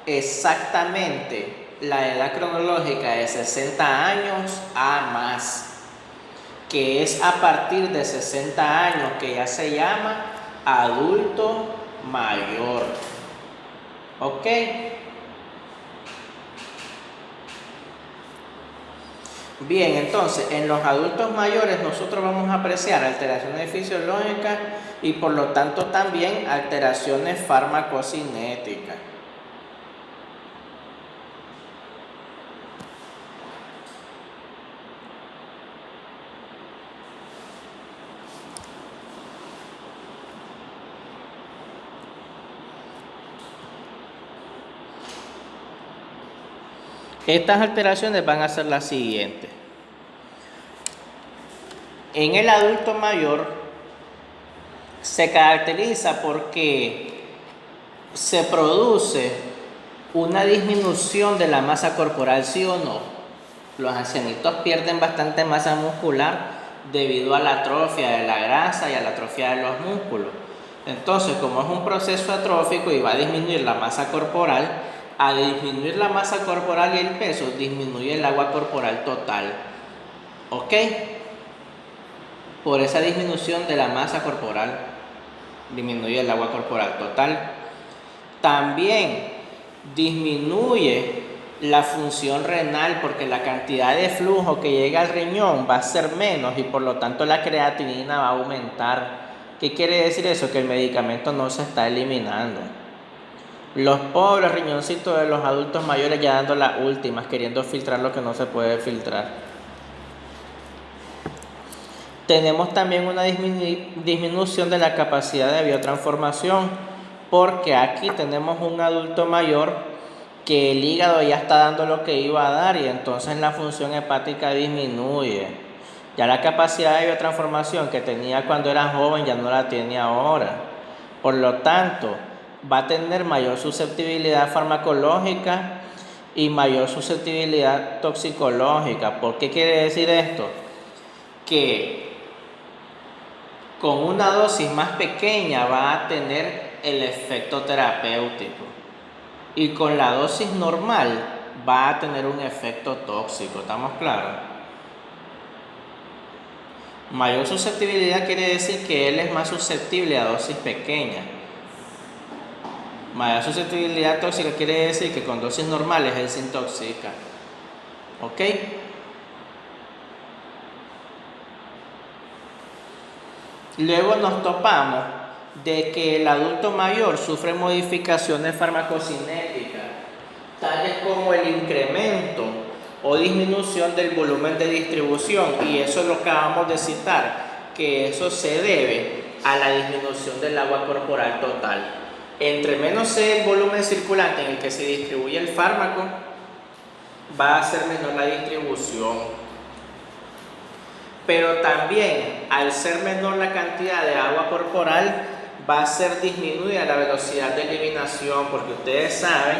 exactamente la edad cronológica de 60 años a más, que es a partir de 60 años que ya se llama adulto mayor. ¿Ok? Bien, entonces en los adultos mayores nosotros vamos a apreciar alteraciones fisiológicas y por lo tanto también alteraciones farmacocinéticas. Estas alteraciones van a ser las siguientes. En el adulto mayor se caracteriza porque se produce una disminución de la masa corporal, ¿sí o no? Los ancianitos pierden bastante masa muscular debido a la atrofia de la grasa y a la atrofia de los músculos. Entonces, como es un proceso atrófico y va a disminuir la masa corporal, al disminuir la masa corporal y el peso, disminuye el agua corporal total. ¿Ok? Por esa disminución de la masa corporal, disminuye el agua corporal total. También disminuye la función renal porque la cantidad de flujo que llega al riñón va a ser menos y por lo tanto la creatinina va a aumentar. ¿Qué quiere decir eso? Que el medicamento no se está eliminando. Los pobres riñoncitos de los adultos mayores ya dando las últimas, queriendo filtrar lo que no se puede filtrar. Tenemos también una disminución de la capacidad de biotransformación, porque aquí tenemos un adulto mayor que el hígado ya está dando lo que iba a dar y entonces la función hepática disminuye. Ya la capacidad de biotransformación que tenía cuando era joven ya no la tiene ahora. Por lo tanto, va a tener mayor susceptibilidad farmacológica y mayor susceptibilidad toxicológica. ¿Por qué quiere decir esto? Que con una dosis más pequeña va a tener el efecto terapéutico y con la dosis normal va a tener un efecto tóxico. ¿Estamos claros? Mayor susceptibilidad quiere decir que él es más susceptible a dosis pequeñas. Mayor susceptibilidad tóxica quiere decir que con dosis normales él se intoxica. ¿Ok? Luego nos topamos de que el adulto mayor sufre modificaciones farmacocinéticas, tales como el incremento o disminución del volumen de distribución, y eso lo acabamos de citar, que eso se debe a la disminución del agua corporal total. Entre menos sea el volumen circulante en el que se distribuye el fármaco, va a ser menor la distribución. Pero también, al ser menor la cantidad de agua corporal, va a ser disminuida la velocidad de eliminación, porque ustedes saben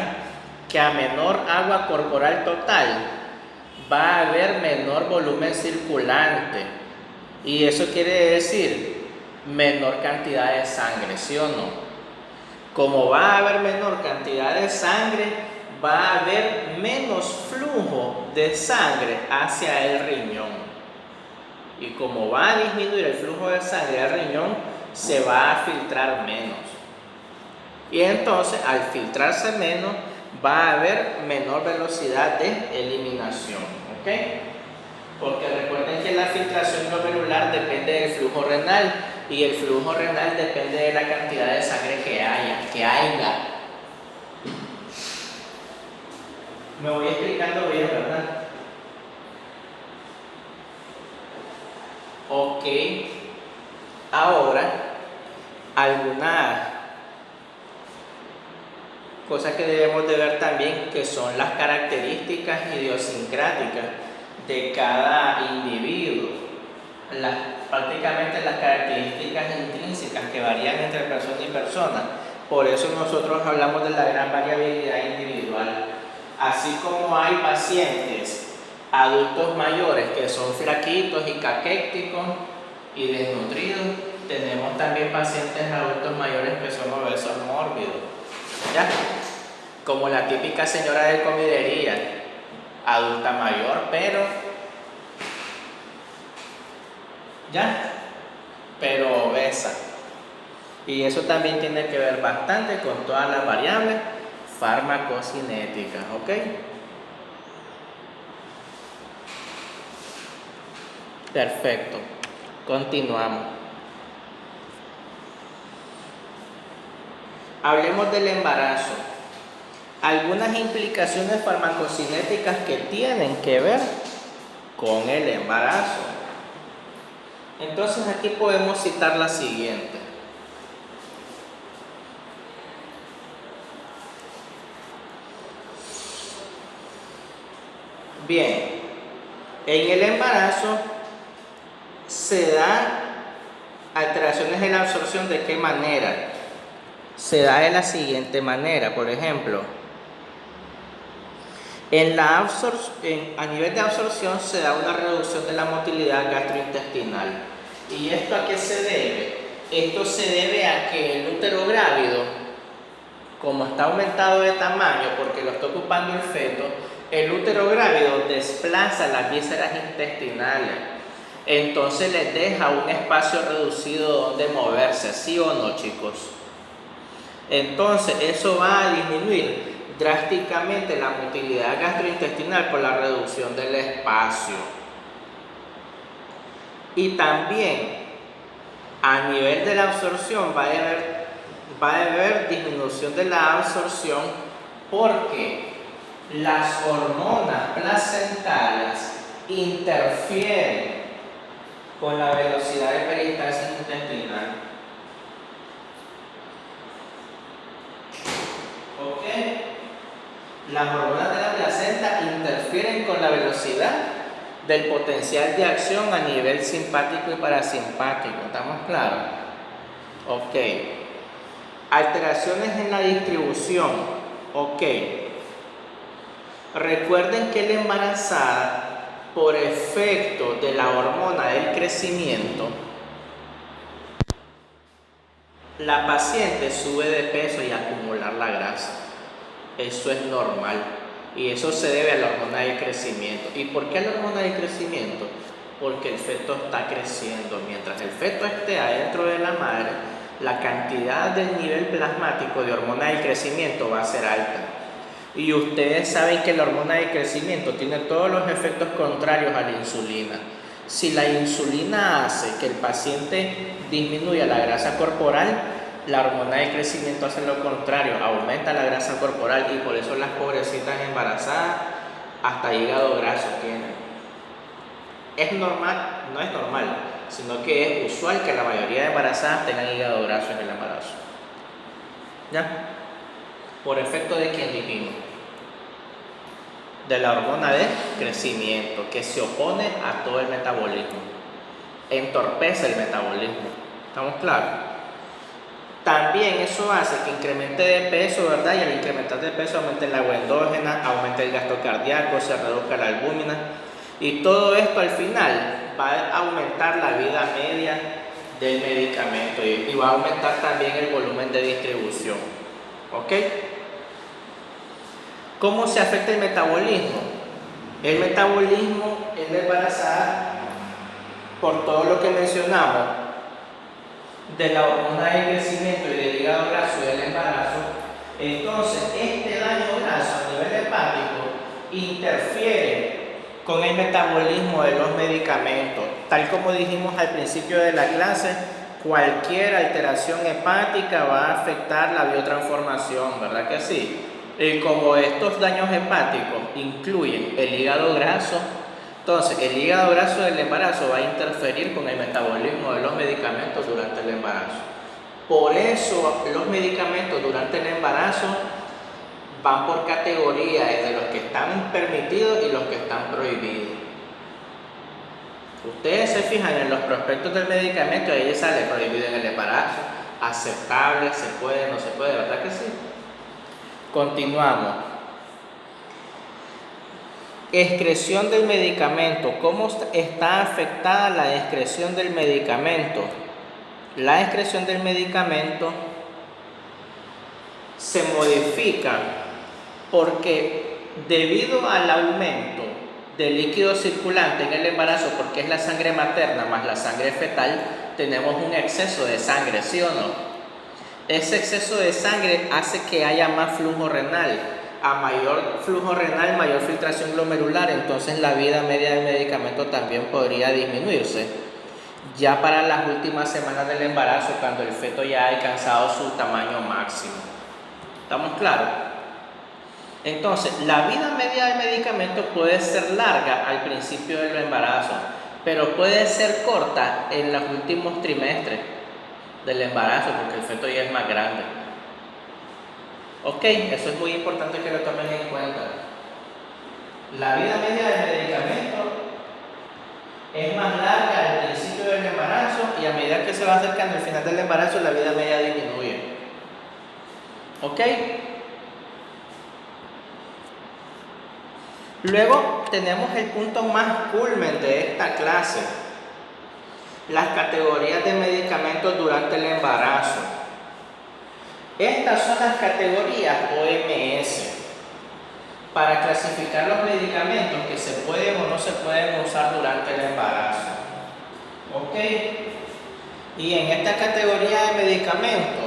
que a menor agua corporal total va a haber menor volumen circulante, y eso quiere decir menor cantidad de sangre, ¿sí o no? Como va a haber menor cantidad de sangre, va a haber menos flujo de sangre hacia el riñón. Y como va a disminuir el flujo de sangre al riñón, se va a filtrar menos. Y entonces, al filtrarse menos, va a haber menor velocidad de eliminación. ¿Ok? Porque recuerden que la filtración glomerular depende del flujo renal, y el flujo renal depende de la cantidad de sangre que haya. Me voy explicando bien, ¿verdad? Ok, ahora algunas cosas que debemos de ver también, que son las características idiosincráticas de cada individuo, prácticamente las características intrínsecas que varían entre persona y persona. Por eso nosotros hablamos de la gran variabilidad individual. Así como hay pacientes adultos mayores que son flaquitos y caquéticos y desnutridos, tenemos también pacientes adultos mayores que son obesos mórbidos, ¿ya? Como la típica señora de comidería, adulta mayor, pero obesa. Y eso también tiene que ver bastante con todas las variables farmacocinéticas, ¿ok? Perfecto. Continuamos. Hablemos del embarazo. Algunas implicaciones farmacocinéticas que tienen que ver con el embarazo. Entonces aquí podemos citar la siguiente. Bien, en el embarazo se da alteraciones en la absorción. ¿De qué manera? Se da de la siguiente manera, por ejemplo, a nivel de absorción se da una reducción de la motilidad gastrointestinal. ¿Y esto a qué se debe? Esto se debe a que el útero grávido, como está aumentado de tamaño porque lo está ocupando el feto, el útero grávido desplaza las vísceras intestinales. Entonces les deja un espacio reducido donde moverse, ¿sí o no, chicos? Entonces eso va a disminuir drásticamente la motilidad gastrointestinal por la reducción del espacio. Y también a nivel de la absorción va a haber disminución de la absorción porque las hormonas placentales interfieren con la velocidad de peristalsis intestinal. ¿Ok? Las hormonas de la placenta interfieren con la velocidad del potencial de acción a nivel simpático y parasimpático. ¿Estamos claros? Ok. Alteraciones en la distribución. Ok. Recuerden que la embarazada, por efecto de la hormona del crecimiento, la paciente sube de peso y acumular la grasa. Eso es normal. Y eso se debe a la hormona del crecimiento. ¿Y por qué la hormona del crecimiento? Porque el feto está creciendo. Mientras el feto esté adentro de la madre, la cantidad del nivel plasmático de hormona del crecimiento va a ser alta. Y ustedes saben que la hormona del crecimiento tiene todos los efectos contrarios a la insulina. Si la insulina hace que el paciente disminuya la grasa corporal, la hormona de crecimiento hace lo contrario, aumenta la grasa corporal y por eso las pobrecitas embarazadas hasta hígado graso tienen. ¿Es normal? No es normal, sino que es usual que la mayoría de embarazadas tengan hígado graso en el embarazo. ¿Ya? ¿Por efecto de quién dijimos? De la hormona de crecimiento, que se opone a todo el metabolismo, entorpece el metabolismo. ¿Estamos claros? También eso hace que incremente de peso, ¿verdad? Y al incrementar de peso aumente la agua endógena, aumente el gasto cardíaco, se reduzca la albúmina. Y todo esto al final va a aumentar la vida media del medicamento y va a aumentar también el volumen de distribución. ¿Ok? ¿Cómo se afecta el metabolismo? El metabolismo en la embarazada, por todo lo que mencionamos, de la hormona de crecimiento y del hígado graso y del embarazo, entonces este daño graso a nivel hepático interfiere con el metabolismo de los medicamentos. Tal como dijimos al principio de la clase, cualquier alteración hepática va a afectar la biotransformación, ¿verdad que sí? Y como estos daños hepáticos incluyen el hígado graso, entonces el hígado graso del embarazo va a interferir con el metabolismo de los medicamentos durante el embarazo. Por eso los medicamentos durante el embarazo van por categoría, de los que están permitidos y los que están prohibidos. Ustedes se fijan en los prospectos del medicamento, ahí sale prohibido en el embarazo, aceptable, se puede, no se puede, ¿verdad que sí? Continuamos. Excreción del medicamento. ¿Cómo está afectada la excreción del medicamento? La excreción del medicamento se modifica porque debido al aumento del líquido circulante en el embarazo, porque es la sangre materna más la sangre fetal, tenemos un exceso de sangre, ¿sí o no? Ese exceso de sangre hace que haya más flujo renal. A mayor flujo renal, mayor filtración glomerular, entonces la vida media del medicamento también podría disminuirse. Ya para las últimas semanas del embarazo, cuando el feto ya ha alcanzado su tamaño máximo. ¿Estamos claros? Entonces, la vida media del medicamento puede ser larga al principio del embarazo, pero puede ser corta en los últimos trimestres del embarazo, porque el feto ya es más grande. Ok, eso es muy importante que lo tomen en cuenta. La vida media del medicamento es más larga al principio del embarazo y a medida que se va acercando al final del embarazo, la vida media disminuye. ¿Ok? Luego tenemos el punto más culmen de esta clase, las categorías de medicamentos durante el embarazo. Estas son las categorías OMS para clasificar los medicamentos que se pueden o no se pueden usar durante el embarazo. ¿Ok? Y en esta categoría de medicamentos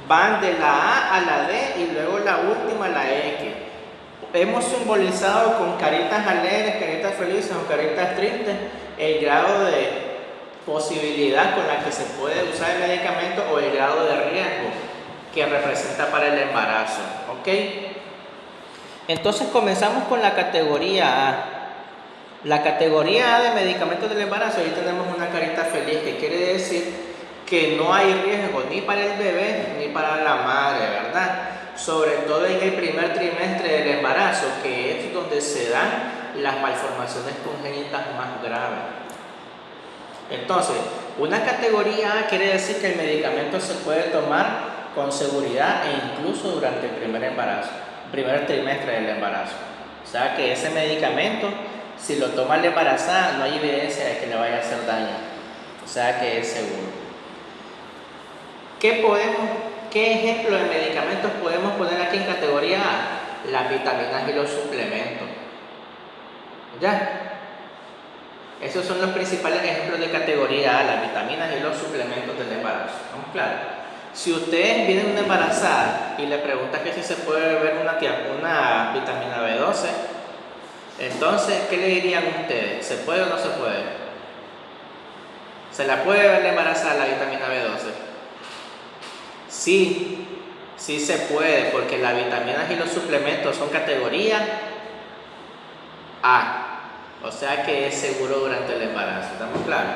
van de la A a la D y luego la última, la X. Hemos simbolizado con caritas alegres, caritas felices o caritas tristes el grado de posibilidad con la que se puede usar el medicamento o el grado de riesgo que representa para el embarazo. ¿Ok? Entonces comenzamos con la categoría A. La categoría A de medicamentos del embarazo, ahí tenemos una carita feliz, que quiere decir que no hay riesgo ni para el bebé ni para la madre, ¿verdad? Sobre todo en el primer trimestre del embarazo, que es donde se dan las malformaciones congénitas más graves. Entonces, una categoría A quiere decir que el medicamento se puede tomar con seguridad e incluso durante el primer trimestre del embarazo. O sea que ese medicamento, si lo toma la embarazada, no hay evidencia de que le vaya a hacer daño. O sea que es seguro. ¿Qué ejemplo de medicamentos podemos poner aquí en categoría A? Las vitaminas y los suplementos. ¿Ya? Esos son los principales ejemplos de categoría A, las vitaminas y los suplementos del embarazo. ¿Estamos claros? Si ustedes vienen una embarazada y le preguntan que si se puede beber una vitamina B12, entonces, ¿qué le dirían ustedes? ¿Se puede o no se puede? ¿Se la puede beber la embarazada la vitamina B12? Sí, sí se puede, porque las vitaminas y los suplementos son categoría A. O sea que es seguro durante el embarazo. ¿Estamos claros?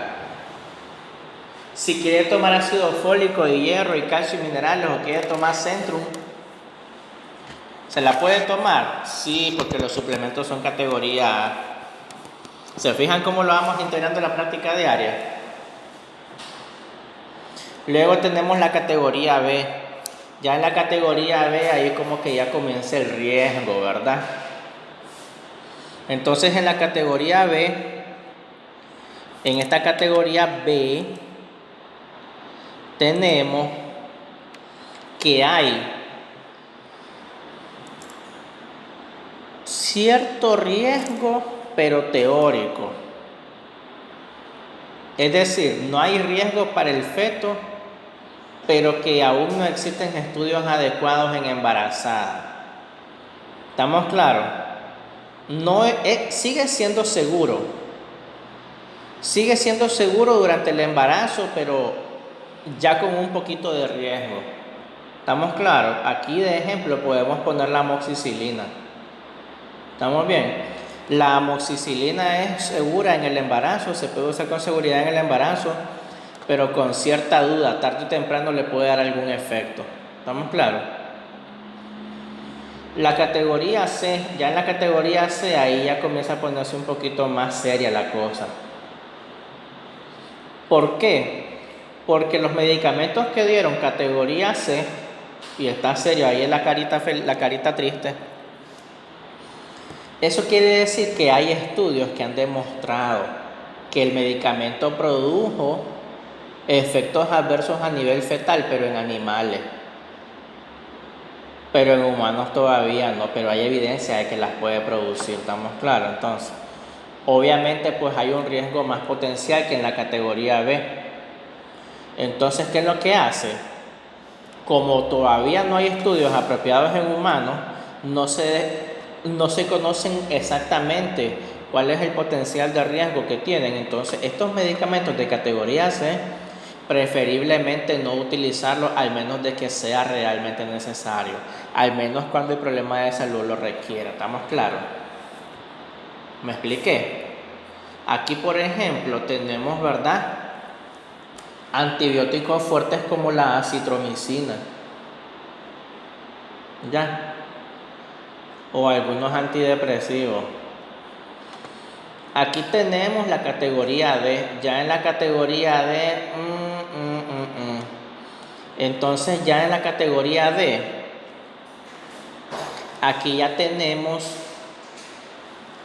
Si quiere tomar ácido fólico y hierro y calcio y minerales o quiere tomar Centrum, ¿se la puede tomar? Sí, porque los suplementos son categoría A. ¿Se fijan cómo lo vamos integrando en la práctica diaria? Luego tenemos la categoría B. Ya en la categoría B ahí como que ya comienza el riesgo, ¿verdad? Entonces en la categoría B, en esta categoría B, tenemos que hay cierto riesgo, pero teórico. Es decir, no hay riesgo para el feto, pero que aún no existen estudios adecuados en embarazada. ¿Estamos claros? Sigue siendo seguro. Sigue siendo seguro durante el embarazo, pero ya con un poquito de riesgo. ¿Estamos claros? Aquí de ejemplo podemos poner la amoxicilina. ¿Estamos bien? La amoxicilina es segura en el embarazo, se puede usar con seguridad en el embarazo, pero con cierta duda, tarde o temprano le puede dar algún efecto. ¿Estamos claros? La categoría C, ya en la categoría C ahí ya comienza a ponerse un poquito más seria la cosa. ¿Por qué? Porque los medicamentos que dieron categoría C, y está serio, ahí es la carita triste, eso quiere decir que hay estudios que han demostrado que el medicamento produjo efectos adversos a nivel fetal, pero en animales. Pero en humanos todavía no, pero hay evidencia de que las puede producir, ¿estamos claros? Entonces, obviamente pues hay un riesgo más potencial que en la categoría B. Entonces, ¿qué es lo que hace? Como todavía no hay estudios apropiados en humanos, no se conocen exactamente cuál es el potencial de riesgo que tienen. Entonces, estos medicamentos de categoría C, preferiblemente no utilizarlos al menos de que sea realmente necesario, al menos cuando el problema de salud lo requiera. ¿Estamos claros? ¿Me expliqué? Aquí, por ejemplo, tenemos, ¿verdad?, antibióticos fuertes como la acitromicina. ¿Ya? o algunos antidepresivos. Aquí tenemos la categoría D. Ya en la categoría D, entonces ya en la categoría D, aquí ya tenemos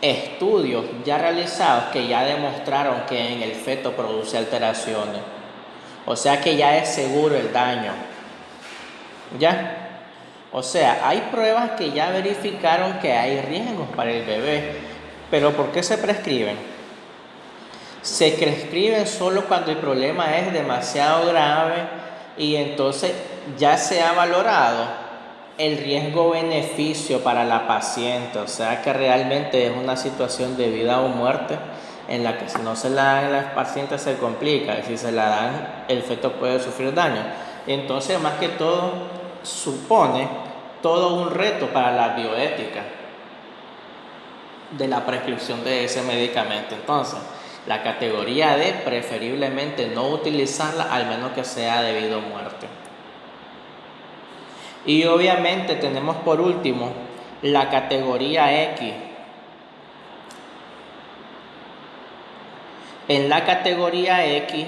estudios ya realizados que ya demostraron que en el feto produce alteraciones. O sea que ya es seguro el daño. ¿Ya? O sea, hay pruebas que ya verificaron que hay riesgos para el bebé. Pero ¿por qué se prescriben? Se prescriben solo cuando el problema es demasiado grave y entonces ya se ha valorado el riesgo-beneficio para la paciente. O sea que realmente es una situación de vida o muerte en la que si no se la dan a las pacientes se complica y si se la dan el feto puede sufrir daño. Entonces más que todo supone todo un reto para la bioética de la prescripción de ese medicamento. Entonces, la categoría D preferiblemente no utilizarla al menos que sea debido a muerte. Y obviamente tenemos por último la categoría X. En la categoría X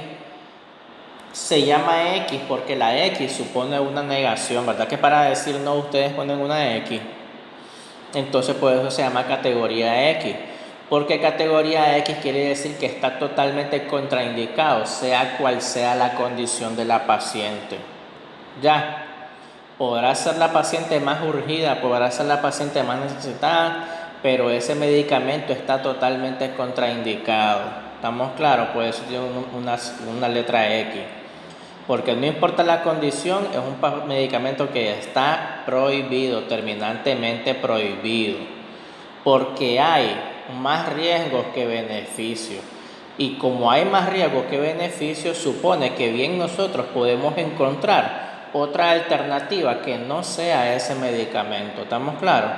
se llama X porque la X supone una negación, ¿verdad? Que para decir no ustedes ponen una X. Entonces por eso se llama categoría X. Porque categoría X quiere decir que está totalmente contraindicado, sea cual sea la condición de la paciente. Ya. Podrá ser la paciente más urgida, podrá ser la paciente más necesitada, pero ese medicamento está totalmente contraindicado. ¿Estamos claros? Por eso tiene una letra X. Porque no importa la condición, es un medicamento que está prohibido, terminantemente prohibido. Porque hay más riesgos que beneficios. Y como hay más riesgos que beneficios, supone que bien nosotros podemos encontrar otra alternativa que no sea ese medicamento. ¿Estamos claros?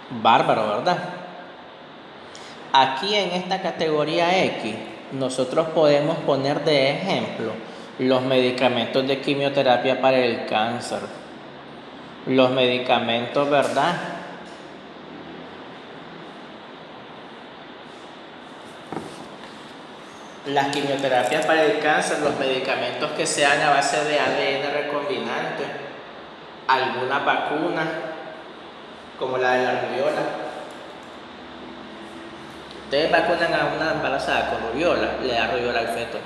Bárbaro, ¿verdad? Aquí en esta categoría X, nosotros podemos poner de ejemplo los medicamentos de quimioterapia para el cáncer. Los medicamentos, ¿verdad? Las quimioterapias para el cáncer, los medicamentos que sean a base de ADN recombinante, alguna vacuna, como la de la rubiola. Ustedes vacunan a una embarazada con rubiola, le da rubiola al feto.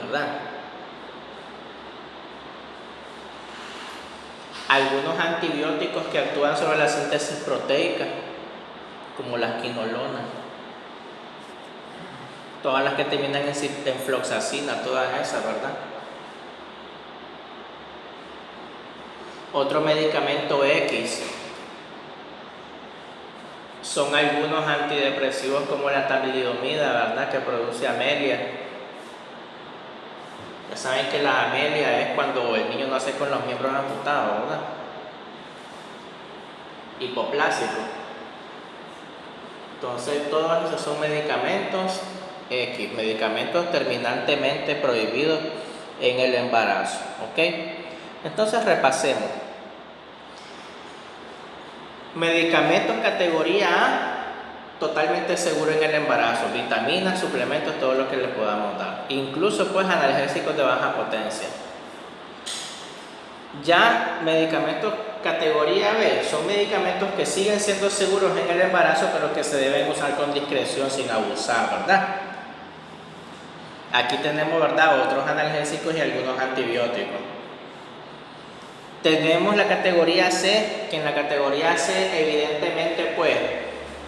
¿Verdad? Algunos antibióticos que actúan sobre la síntesis proteica, como las quinolonas. Todas las que terminan en floxacina, todas esas, ¿verdad? Otro medicamento X son algunos antidepresivos como la talidomida, ¿verdad? Que produce amelia. Ya saben que la amelia es cuando el niño nace con los miembros amputados, ¿verdad? Hipoplásico. Entonces todos esos son medicamentos X, medicamentos terminantemente prohibidos en el embarazo, ¿ok? Entonces repasemos. Medicamentos categoría A, totalmente seguro en el embarazo, vitaminas, suplementos, todo lo que le podamos dar, incluso pues analgésicos de baja potencia. Ya medicamentos categoría B son medicamentos que siguen siendo seguros en el embarazo, pero que se deben usar con discreción sin abusar, ¿verdad? Aquí tenemos, ¿verdad?, otros analgésicos y algunos antibióticos. Tenemos la categoría C, que en la categoría C evidentemente pues,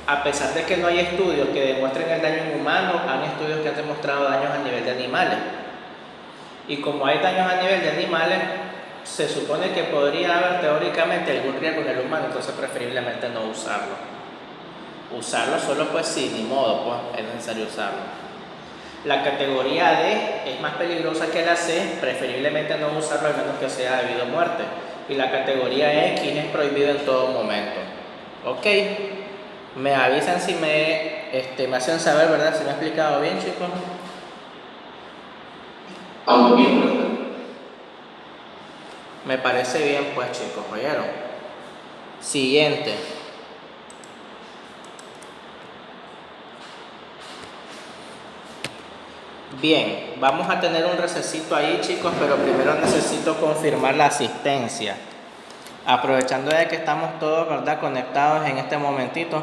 a pesar de que no hay estudios que demuestren el daño en humanos, hay estudios que han demostrado daños a nivel de animales. Y como hay daños a nivel de animales, se supone que podría haber teóricamente algún riesgo en el humano, entonces preferiblemente no usarlo. Usarlo solo pues sí, ni modo, pues es necesario usarlo. La categoría D es más peligrosa que la C, preferiblemente no usarlo al menos que sea debido a muerte. Y la categoría X es prohibido en todo momento. ¿Ok? Me avisan si me hacen saber, ¿verdad? ¿Se me ha explicado bien, chicos? Bien, profesor. Me parece bien, pues, chicos, ¿oyeron? Siguiente. Bien, vamos a tener un recesito ahí, chicos, pero primero necesito confirmar la asistencia. Aprovechando de que estamos todos, ¿verdad?, conectados en este momentito,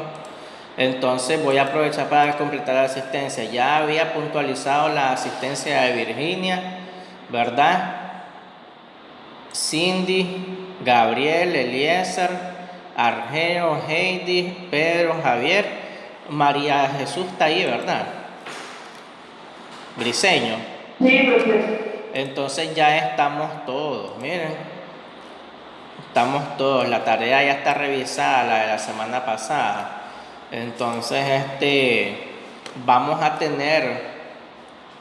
entonces voy a aprovechar para completar la asistencia. Ya había puntualizado la asistencia de Virginia, ¿verdad? Cindy, Gabriel, Eliezer, Argeo, Heidi, Pedro, Javier, María Jesús está ahí, ¿verdad? Briseño. Sí, profesor. Entonces ya estamos todos, miren. Estamos todos, la tarea ya está revisada, la de la semana pasada. Entonces, vamos a tener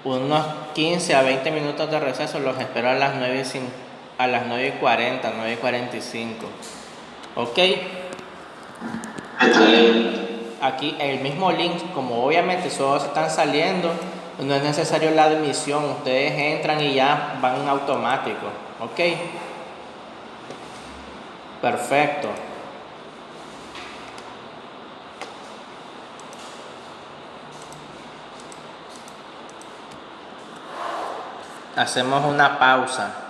unos 15 a 20 minutos de receso, los espero a las 9:40, 9:45. ¿Ok? Está bien. Aquí el mismo link, como obviamente solo están saliendo, no es necesario la admisión, ustedes entran y ya van en automático. ¿Ok? Perfecto. Hacemos una pausa.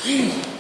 Sí.